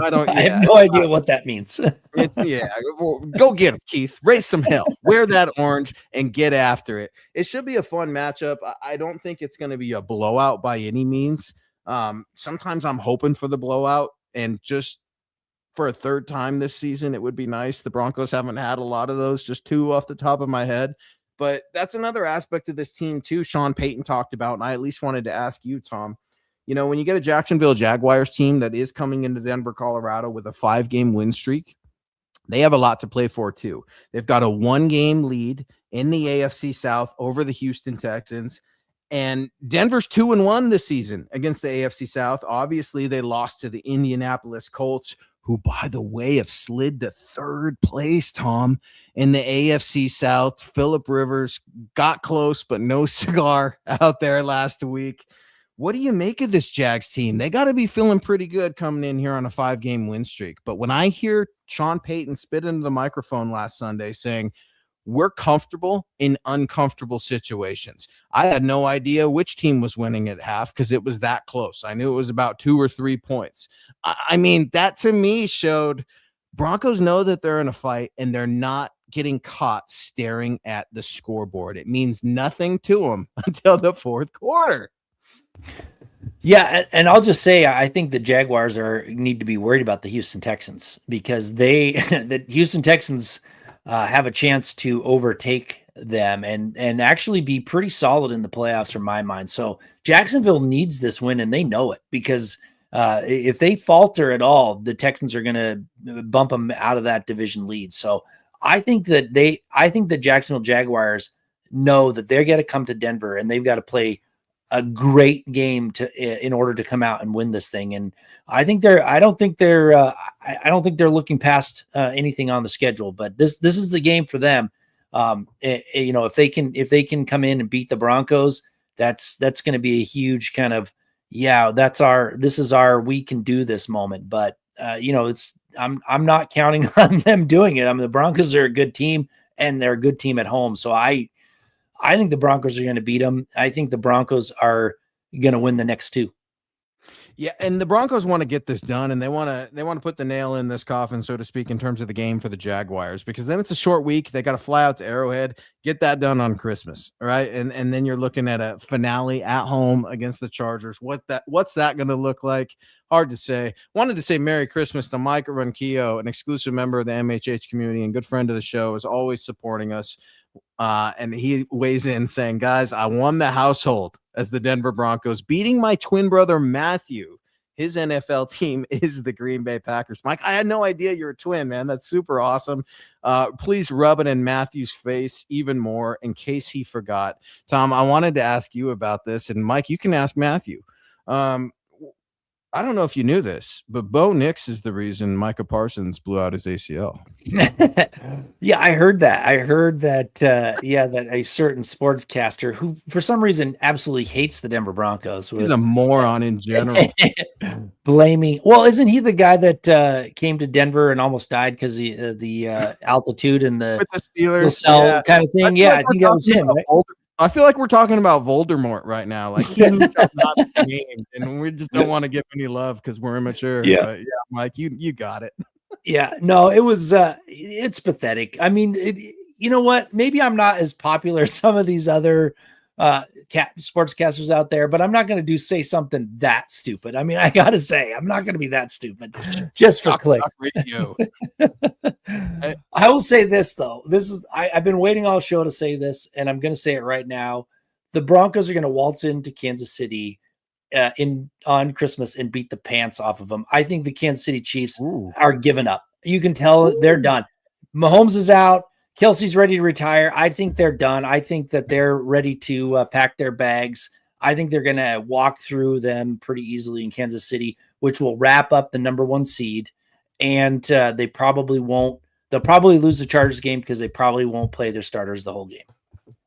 I don't. Yeah, I have no idea what that means. Go get him, Keith. Raise some hell. Wear that orange and get after it. It should be a fun matchup. I don't think it's going to be a blowout by any means. Sometimes I'm hoping for the blowout, and just for a third time this season, it would be nice. The Broncos haven't had a lot of those, just two off the top of my head. But that's another aspect of this team too. Sean Payton talked about, and I at least wanted to ask you, Tom. When you get a Jacksonville Jaguars team that is coming into Denver, Colorado with a 5-game win streak, they have a lot to play for too. They've got a 1-game lead in the AFC South over the Houston Texans, and Denver's 2-1 this season against the AFC South. Obviously, they lost to the Indianapolis Colts, who, by the way, have slid to third place, Tom, in the AFC South. Phillip Rivers got close, but no cigar out there last week. What do you make of this Jags team? They got to be feeling pretty good coming in here on a 5-game win streak. But when I hear Sean Payton spit into the microphone last Sunday saying, we're comfortable in uncomfortable situations, I had no idea which team was winning at half because it was that close. I knew it was about 2 or 3 points. I mean, that to me showed Broncos know that they're in a fight and they're not getting caught staring at the scoreboard. It means nothing to them until the fourth quarter. Yeah, and I'll just say I think the Jaguars need to be worried about the Houston Texans because the Houston Texans have a chance to overtake them and actually be pretty solid in the playoffs from my mind. So Jacksonville needs this win, and they know it, because if they falter at all, the Texans are going to bump them out of that division lead. So I think the Jacksonville Jaguars know that they're going to come to Denver and they've got to play a great game in order to come out and win this thing. And I don't think they're looking past anything on the schedule, but this is the game for them. If they can come in and beat the Broncos, that's going to be a huge kind of, this is our, we can do this moment. But I'm not counting on them doing it. I mean, the Broncos are a good team and they're a good team at home. So I think the Broncos are going to beat them. I think the Broncos are going to win the next two. Yeah, and the Broncos want to get this done, and they want to put the nail in this coffin, so to speak, in terms of the game for the Jaguars, because then it's a short week. They got to fly out to Arrowhead, get that done on Christmas, right? And then you're looking at a finale at home against the Chargers. What's that going to look like? Hard to say. Wanted to say Merry Christmas to Mike Ronquillo, an exclusive member of the MHH community and good friend of the show, is always supporting us. And he weighs in saying, guys, I won the household as the Denver Broncos, beating my twin brother, Matthew. His NFL team is the Green Bay Packers. Mike, I had no idea you're a twin, man. That's super awesome. Please rub it in Matthew's face even more in case he forgot. Tom, I wanted to ask you about this, and Mike, you can ask Matthew. I don't know if you knew this, but Bo Nix is the reason Micah Parsons blew out his ACL. Yeah, I heard that. That a certain sportscaster who, for some reason, absolutely hates the Denver Broncos. He's a moron in general. Blaming. Well, isn't he the guy that came to Denver and almost died because the altitude and the Steelers cell kind of thing? I think that was him. Right? I feel like we're talking about Voldemort right now. Like, he shall not be named, and we just don't want to give any love because we're immature. Yeah. But Mike, you got it. Yeah, no, it was it's pathetic. I mean, you know what? Maybe I'm not as popular as some of these other sportscasters out there, but I'm not going to say something that stupid. I mean, I got to say, I'm not going to be that stupid just for clicks. I will say this, though. I've been waiting all show to say this, and I'm going to say it right now. The Broncos are going to waltz into Kansas City on Christmas and beat the pants off of them. I think the Kansas City Chiefs are giving up. You can tell they're done. Mahomes is out. Kelsey's ready to retire. I think they're done. I think that they're ready to pack their bags. I think they're going to walk through them pretty easily in Kansas City, which will wrap up the number 1 seed. And they probably won't. They'll probably lose the Chargers game because they probably won't play their starters the whole game.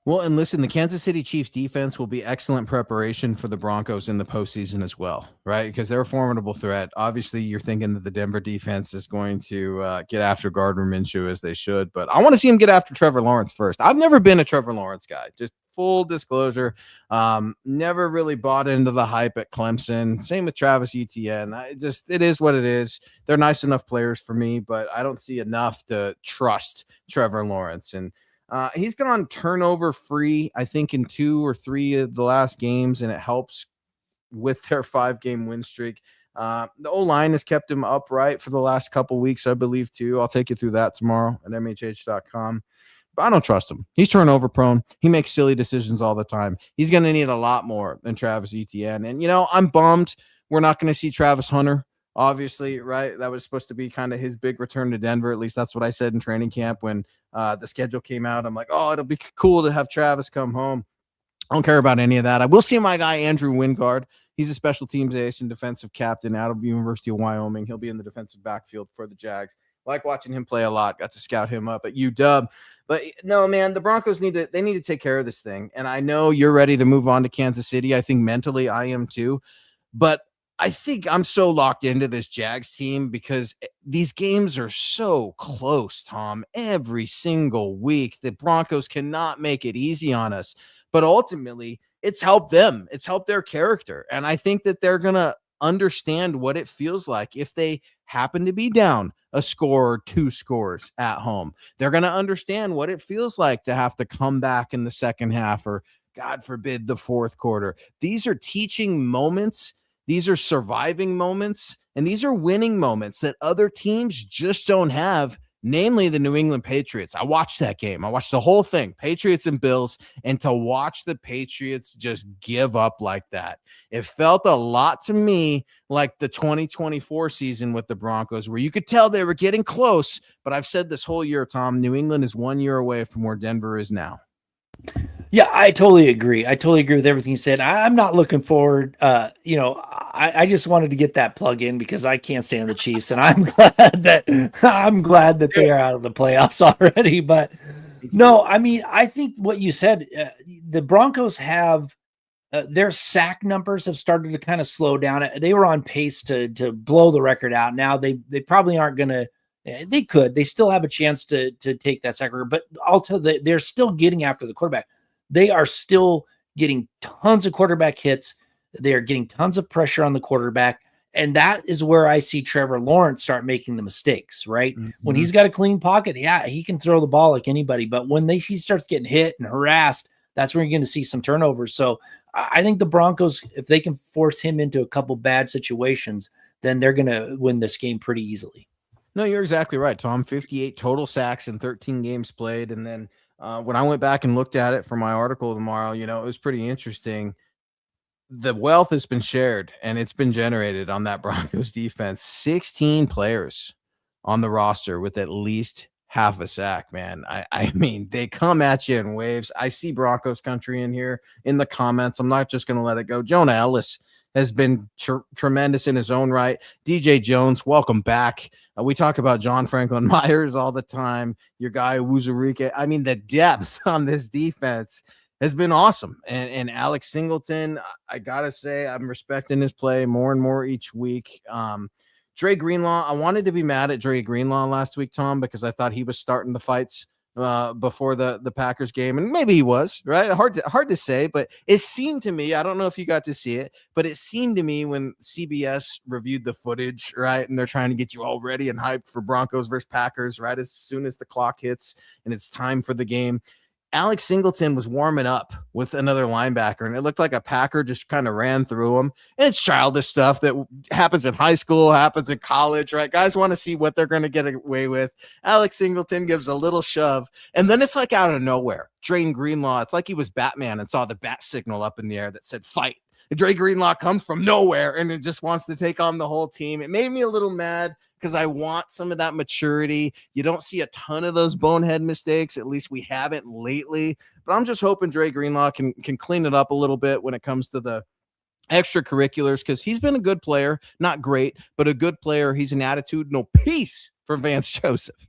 Well, and listen, the Kansas City Chiefs defense will be excellent preparation for the Broncos in the postseason as well, right? Because they're a formidable threat. Obviously, you're thinking that the Denver defense is going to get after Gardner Minshew as they should, but I want to see him get after Trevor Lawrence first. I've never been a Trevor Lawrence guy, just full disclosure. Never really bought into the hype at Clemson. Same with Travis Etienne. It is what it is. They're nice enough players for me, but I don't see enough to trust Trevor Lawrence. And he's gone turnover free, I think, in 2 or 3 of the last games, and it helps with their 5-game win streak. The O-line has kept him upright for the last couple weeks, I believe, too. I'll take you through that tomorrow at MHH.com. But I don't trust him. He's turnover prone. He makes silly decisions all the time. He's going to need a lot more than Travis Etienne. And, I'm bummed we're not going to see Travis Hunter. Obviously, right? That was supposed to be kind of his big return to Denver. At least that's what I said in training camp when the schedule came out. I'm like, oh, it'll be cool to have Travis come home. I don't care about any of that. I will see my guy, Andrew Wingard. He's a special teams ace and defensive captain out of the University of Wyoming. He'll be in the defensive backfield for the Jags. Like watching him play a lot. Got to scout him up at UW. But no, man, the Broncos need to take care of this thing. And I know you're ready to move on to Kansas City. I think mentally I am too. But I think I'm so locked into this Jags team because these games are so close, Tom. Every single week, the Broncos cannot make it easy on us. But ultimately, it's helped them. It's helped their character. And I think that they're going to understand what it feels like if they happen to be down a score or 2 scores at home. They're going to understand what it feels like to have to come back in the second half or, God forbid, the fourth quarter. These are teaching moments. These are surviving moments, and these are winning moments that other teams just don't have namely the New England Patriots. I watched that game. I watched the whole thing, Patriots and Bills, and to watch the Patriots just give up like that, it felt a lot to me like the 2024 season with the Broncos, where you could tell they were getting close. But I've said this whole year, Tom, New England is 1 year away from where Denver is now. Yeah, I totally agree. I totally agree with everything you said. I'm not looking forward. I just wanted to get that plug in because I can't stand the Chiefs, and I'm glad that they are out of the playoffs already. But no, I mean, I think what you said, the Broncos have their sack numbers have started to kind of slow down. They were on pace to blow the record out. Now they probably aren't going to. They still have a chance to take that sack record, but also they're still getting after the quarterback. They are still getting tons of quarterback hits. They are getting tons of pressure on the quarterback. And that is where I see Trevor Lawrence start making the mistakes, right? Mm-hmm. When he's got a clean pocket, yeah, he can throw the ball like anybody. But when he starts getting hit and harassed, that's where you're going to see some turnovers. So I think the Broncos, if they can force him into a couple bad situations, then they're going to win this game pretty easily. No, you're exactly right, Tom. 58 total sacks in 13 games played. And then when I went back and looked at it for my article tomorrow, it was pretty interesting. The wealth has been shared and it's been generated on that Broncos defense. 16 players on the roster with at least half a sack, man. I mean, they come at you in waves. I see Broncos country in here in the comments. I'm not just going to let it go. Jonah Ellis has been tremendous in his own right. DJ Jones, welcome back. We talk about John Franklin Myers all the time. Your guy, Wuzurike. I mean, the depth on this defense has been awesome. And Alex Singleton, I got to say, I'm respecting his play more and more each week. Dre Greenlaw, I wanted to be mad at Dre Greenlaw last week, Tom, because I thought he was starting the fights before the Packers game, and maybe he was, right? Hard to say, but it seemed to me, I don't know if you got to see it, but it seemed to me when CBS reviewed the footage, right, and they're trying to get you all ready and hyped for Broncos versus Packers, right, as soon as the clock hits and it's time for the game, Alex Singleton was warming up with another linebacker, and it looked like a Packer just kind of ran through him. And it's childish stuff that happens in high school, happens in college, right? Guys want to see what they're going to get away with. Alex Singleton gives a little shove, and then it's like out of nowhere. Dre Greenlaw, it's like he was Batman and saw the bat signal up in the air that said fight. And Dre Greenlaw comes from nowhere, and it just wants to take on the whole team. It made me a little mad because I want some of that maturity. You don't see a ton of those bonehead mistakes. At least we haven't lately. But I'm just hoping Dre Greenlaw can clean it up a little bit when it comes to the extracurriculars, because he's been a good player. Not great, but a good player. He's an attitudinal piece for Vance Joseph.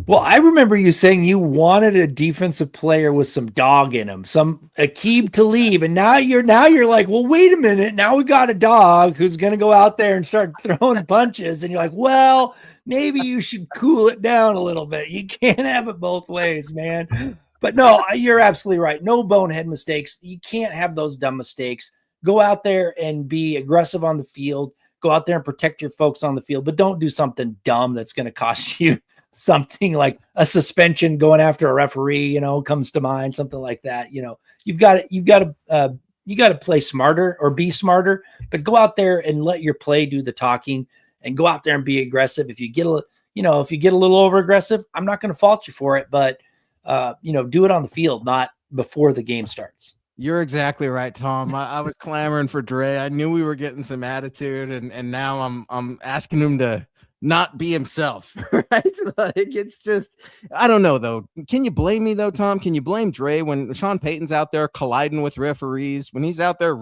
Well, I remember you saying you wanted a defensive player with some dog in him, some Aqib Talib, and now you're like, well, wait a minute, now we got a dog who's going to go out there and start throwing punches, and you're like, well, maybe you should cool it down a little bit. You can't have it both ways, man. But no, you're absolutely right. No bonehead mistakes. You can't have those dumb mistakes. Go out there and be aggressive on the field. Go out there and protect your folks on the field, but don't do something dumb that's going to cost you something like a suspension. Going after a referee, comes to mind, something like that. You've got to play smarter or be smarter, but go out there and let your play do the talking, and go out there and be aggressive. If you get a little over aggressive, I'm not going to fault you for it, but do it on the field, not before the game starts. You're exactly right, Tom. I was clamoring for Dre. I knew we were getting some attitude, and now I'm asking him to not be himself, right? Like, it's just, I don't know, though. Can you blame me, though, Tom? Can you blame Dre when Sean Payton's out there colliding with referees, when he's out there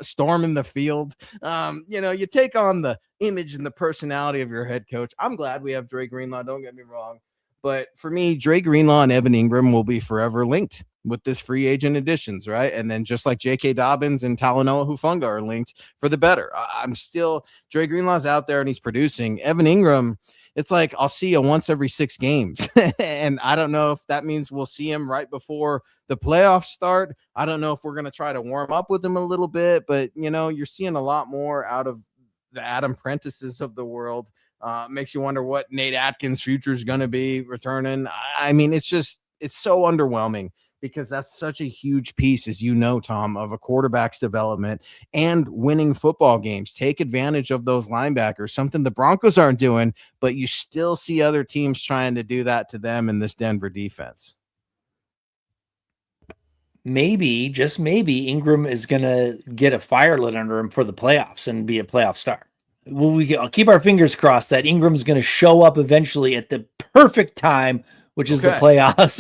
storming the field? You take on the image and the personality of your head coach. I'm glad we have Dre Greenlaw, don't get me wrong. But for me, Dre Greenlaw and Evan Ingram will be forever linked with this free agent additions, right? And then just like J.K. Dobbins and Talanoa Hufanga are linked for the better. I'm still, Dre Greenlaw's out there and he's producing. Evan Ingram, it's like I'll see you once every 6 games. And I don't know if that means we'll see him right before the playoffs start. I don't know if we're going to try to warm up with him a little bit, but, you're seeing a lot more out of the Adam Prentices of the world. Makes you wonder what Nate Atkins' future is going to be returning. I mean, it's so underwhelming because that's such a huge piece, as you know, Tom, of a quarterback's development and winning football games. Take advantage of those linebackers, something the Broncos aren't doing, but you still see other teams trying to do that to them in this Denver defense. Maybe, just maybe, Ingram is going to get a fire lit under him for the playoffs and be a playoff star. I'll keep our fingers crossed that Ingram's going to show up eventually at the perfect time, which is the playoffs,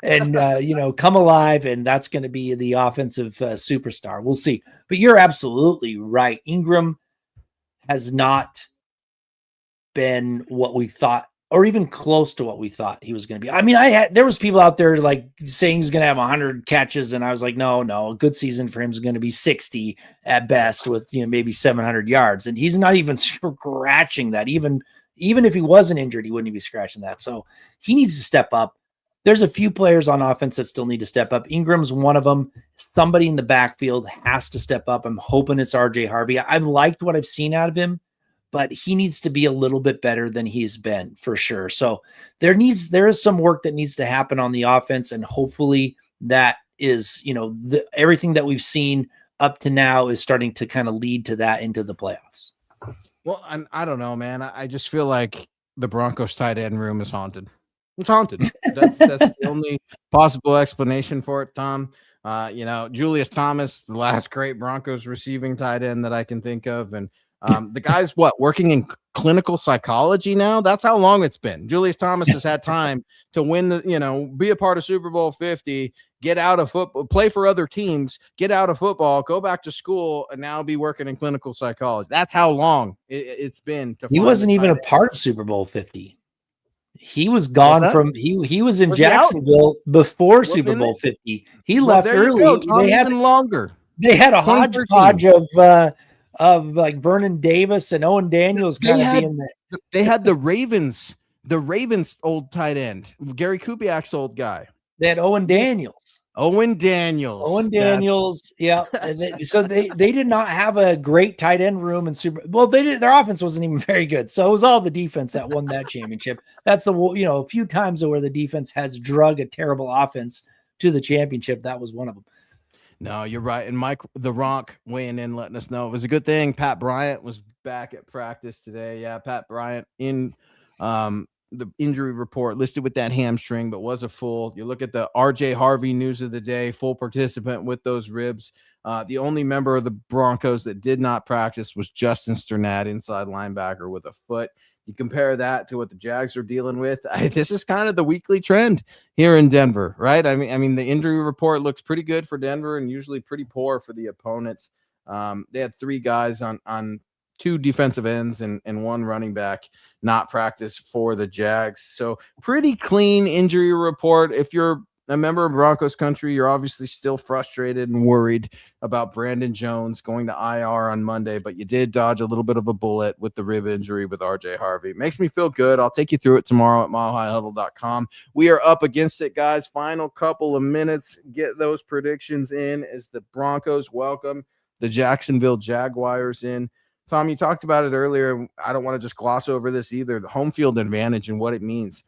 and come alive, and that's going to be the offensive superstar. We'll see. But you're absolutely right. Ingram has not been what we thought, or even close to what we thought he was going to be. I mean, there was people out there like saying he's going to have 100 catches, and I was like, no, a good season for him is going to be 60 at best, with maybe 700 yards, and he's not even scratching that. Even if he wasn't injured, he wouldn't be scratching that. So he needs to step up. There's a few players on offense that still need to step up. Ingram's one of them. Somebody in the backfield has to step up. I'm hoping it's RJ Harvey. I've liked what I've seen out of him, but he needs to be a little bit better than he's been, for sure. So there is some work that needs to happen on the offense, and hopefully that is, everything that we've seen up to now is starting to kind of lead to that into the playoffs. Well, I don't know, man. I just feel like the Broncos tight end room is haunted. It's haunted. That's the only possible explanation for it, Tom. Julius Thomas, the last great Broncos receiving tight end that I can think of, and the guy's working in clinical psychology now. That's how long it's been. Julius Thomas has had time to win be a part of Super Bowl 50, get out of football, play for other teams, get out of football, go back to school, and now be working in clinical psychology. That's how long it's been. He wasn't even a part of Super Bowl 50. He was gone from he was in Jacksonville before Super Bowl 50. He left early. They had longer. They had a hodgepodge of like Vernon Davis and Owen Daniels kind of being there. They had the Ravens old tight end, Gary Kubiak's old guy. They had Owen Daniels. Yeah. So they did not have a great tight end room in their offense wasn't even very good. So it was all the defense that won that championship. That's a few times where the defense has drug a terrible offense to the championship. That was one of them. No, you're right. And Mike the Ronk weighing in, letting us know it was a good thing Pat Bryant was back at practice today. Yeah, Pat Bryant in the injury report listed with that hamstring, but was a full. You look at the RJ Harvey news of the day, full participant with those ribs. The only member of the Broncos that did not practice was Justin Sternad, inside linebacker, with a foot. You compare that to what the Jags are dealing with. This is kind of the weekly trend here in Denver, right? I mean, the injury report looks pretty good for Denver and usually pretty poor for the opponents. They had 3 guys on 2 defensive ends and 1 running back not practice for the Jags. So pretty clean injury report. If you're a member of Broncos country, you're obviously still frustrated and worried about Brandon Jones going to IR on Monday, but you did dodge a little bit of a bullet with the rib injury with RJ Harvey. Makes me feel good. I'll take you through it tomorrow at milehighhuddle.com. We are up against it, guys. Final couple of minutes. Get those predictions in as the Broncos welcome the Jacksonville Jaguars in. Tom, you talked about it earlier. I don't want to just gloss over this either. The home field advantage and what it means.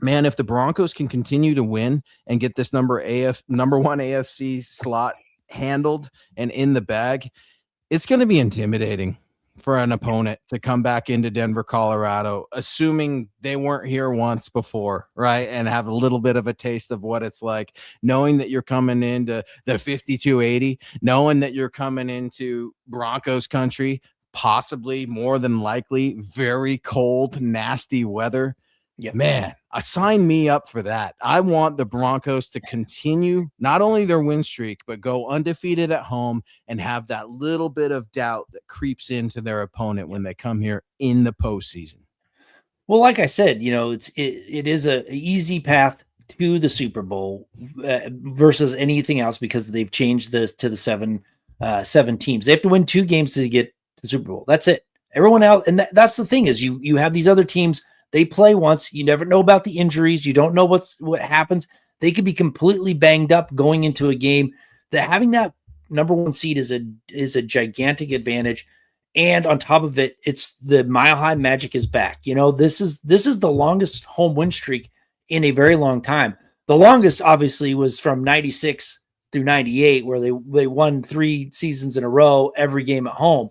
Man, if the Broncos can continue to win and get this number 1 AFC slot handled and in the bag, it's going to be intimidating for an opponent to come back into Denver, Colorado, assuming they weren't here once before, right? And have a little bit of a taste of what it's like, knowing that you're coming into the 5280, knowing that you're coming into Broncos country, possibly more than likely very cold, nasty weather. Yeah, man, sign me up for that. I want the Broncos to continue not only their win streak, but go undefeated at home and have that little bit of doubt that creeps into their opponent when they come here in the postseason. Well, like I said, it is a easy path to the Super Bowl versus anything else, because they've changed this to the seven teams. They have to win 2 games to get to the Super Bowl. That's it. Everyone else, and that's the thing, is you have these other teams. They play once. You never know about the injuries. You don't know what happens. They could be completely banged up going into a game. Having that number 1 seed is a gigantic advantage. And on top of it, it's the Mile High Magic is back. This is the longest home win streak in a very long time. The longest, obviously, was from 96 through 98, where they won 3 seasons in a row, every game at home,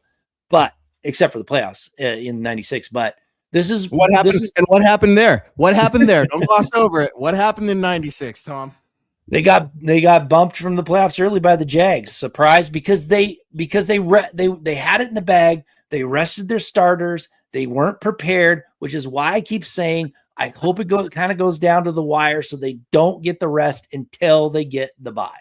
but except for the playoffs in 96. But this is what happened. And what happened there? What happened there? Don't gloss over it. What happened in 96, Tom? They got bumped from the playoffs early by the Jags. Surprise, because they had it in the bag. They rested their starters. They weren't prepared, which is why I keep saying I hope it kind of goes down to the wire so they don't get the rest until they get the bye.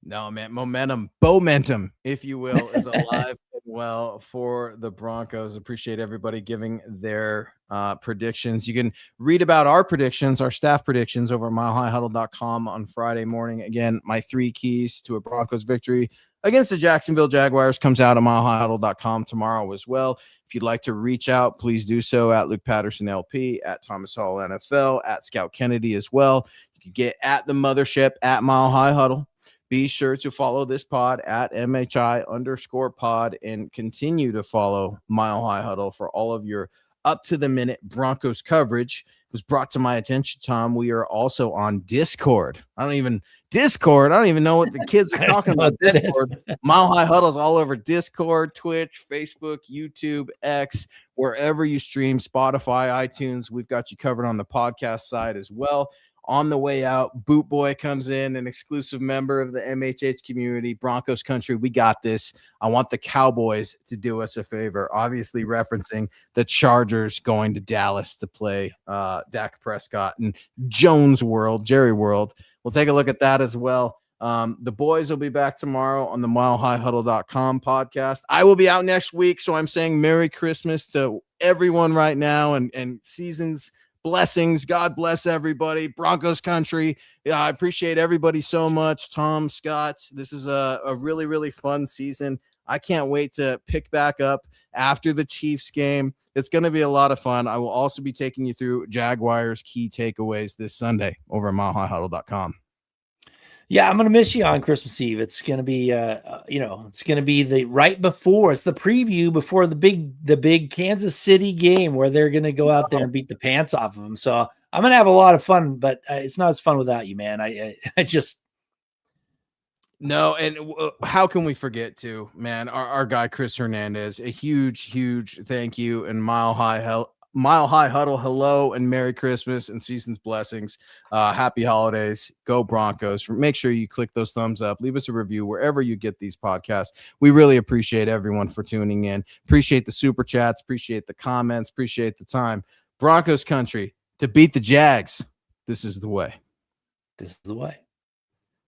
No, man, momentum, if you will, is alive and well for the Broncos. Appreciate everybody giving their predictions. You can read about our predictions, our staff predictions, over at milehighhuddle.com on Friday morning. Again, my 3 keys to a Broncos victory against the Jacksonville Jaguars comes out at milehighhuddle.com tomorrow as well. If you'd like to reach out, please do so at Luke Patterson LP, at Thomas Hall NFL, at Scout Kennedy as well. You can get at the mothership at Mile High Huddle. Be sure to follow this pod at MHI_pod and continue to follow Mile High Huddle for all of your up-to-the-minute Broncos coverage. It was brought to my attention, Tom. We are also on Discord. I don't even know what the kids are talking about. Discord. Mile High Huddle is all over Discord, Twitch, Facebook, YouTube, X, wherever you stream, Spotify, iTunes. We've got you covered on the podcast side as well. On the way out, Boot Boy comes in, an exclusive member of the MHH community, Broncos country. We got this. I want the Cowboys to do us a favor, obviously referencing the Chargers going to Dallas to play Dak Prescott and Jones World, Jerry World. We'll take a look at that as well. The boys will be back tomorrow on the milehighhuddle.com podcast. I will be out next week, so I'm saying Merry Christmas to everyone right now and season's blessings. God bless everybody. Broncos country. Yeah, I appreciate everybody so much. Tom, Scott, this is a really, really fun season. I can't wait to pick back up after the Chiefs game. It's going to be a lot of fun. I will also be taking you through Jaguars key takeaways this Sunday over at milehighhuddle.com. Yeah, I'm going to miss you on Christmas Eve. It's going to be, it's going to be it's the preview before the big Kansas City game where they're going to go out there and beat the pants off of them. So I'm going to have a lot of fun, but it's not as fun without you, man. I just. No, and how can we forget to, man, our guy, Chris Hernandez, a huge thank you and Mile High Huddle, hello and Merry Christmas and season's blessings. Happy holidays. Go Broncos. Make sure you click those thumbs up. Leave us a review wherever you get these podcasts. We really appreciate everyone for tuning in. Appreciate the super chats. Appreciate the comments. Appreciate the time. Broncos country, to beat the Jags. This is the way. This is the way.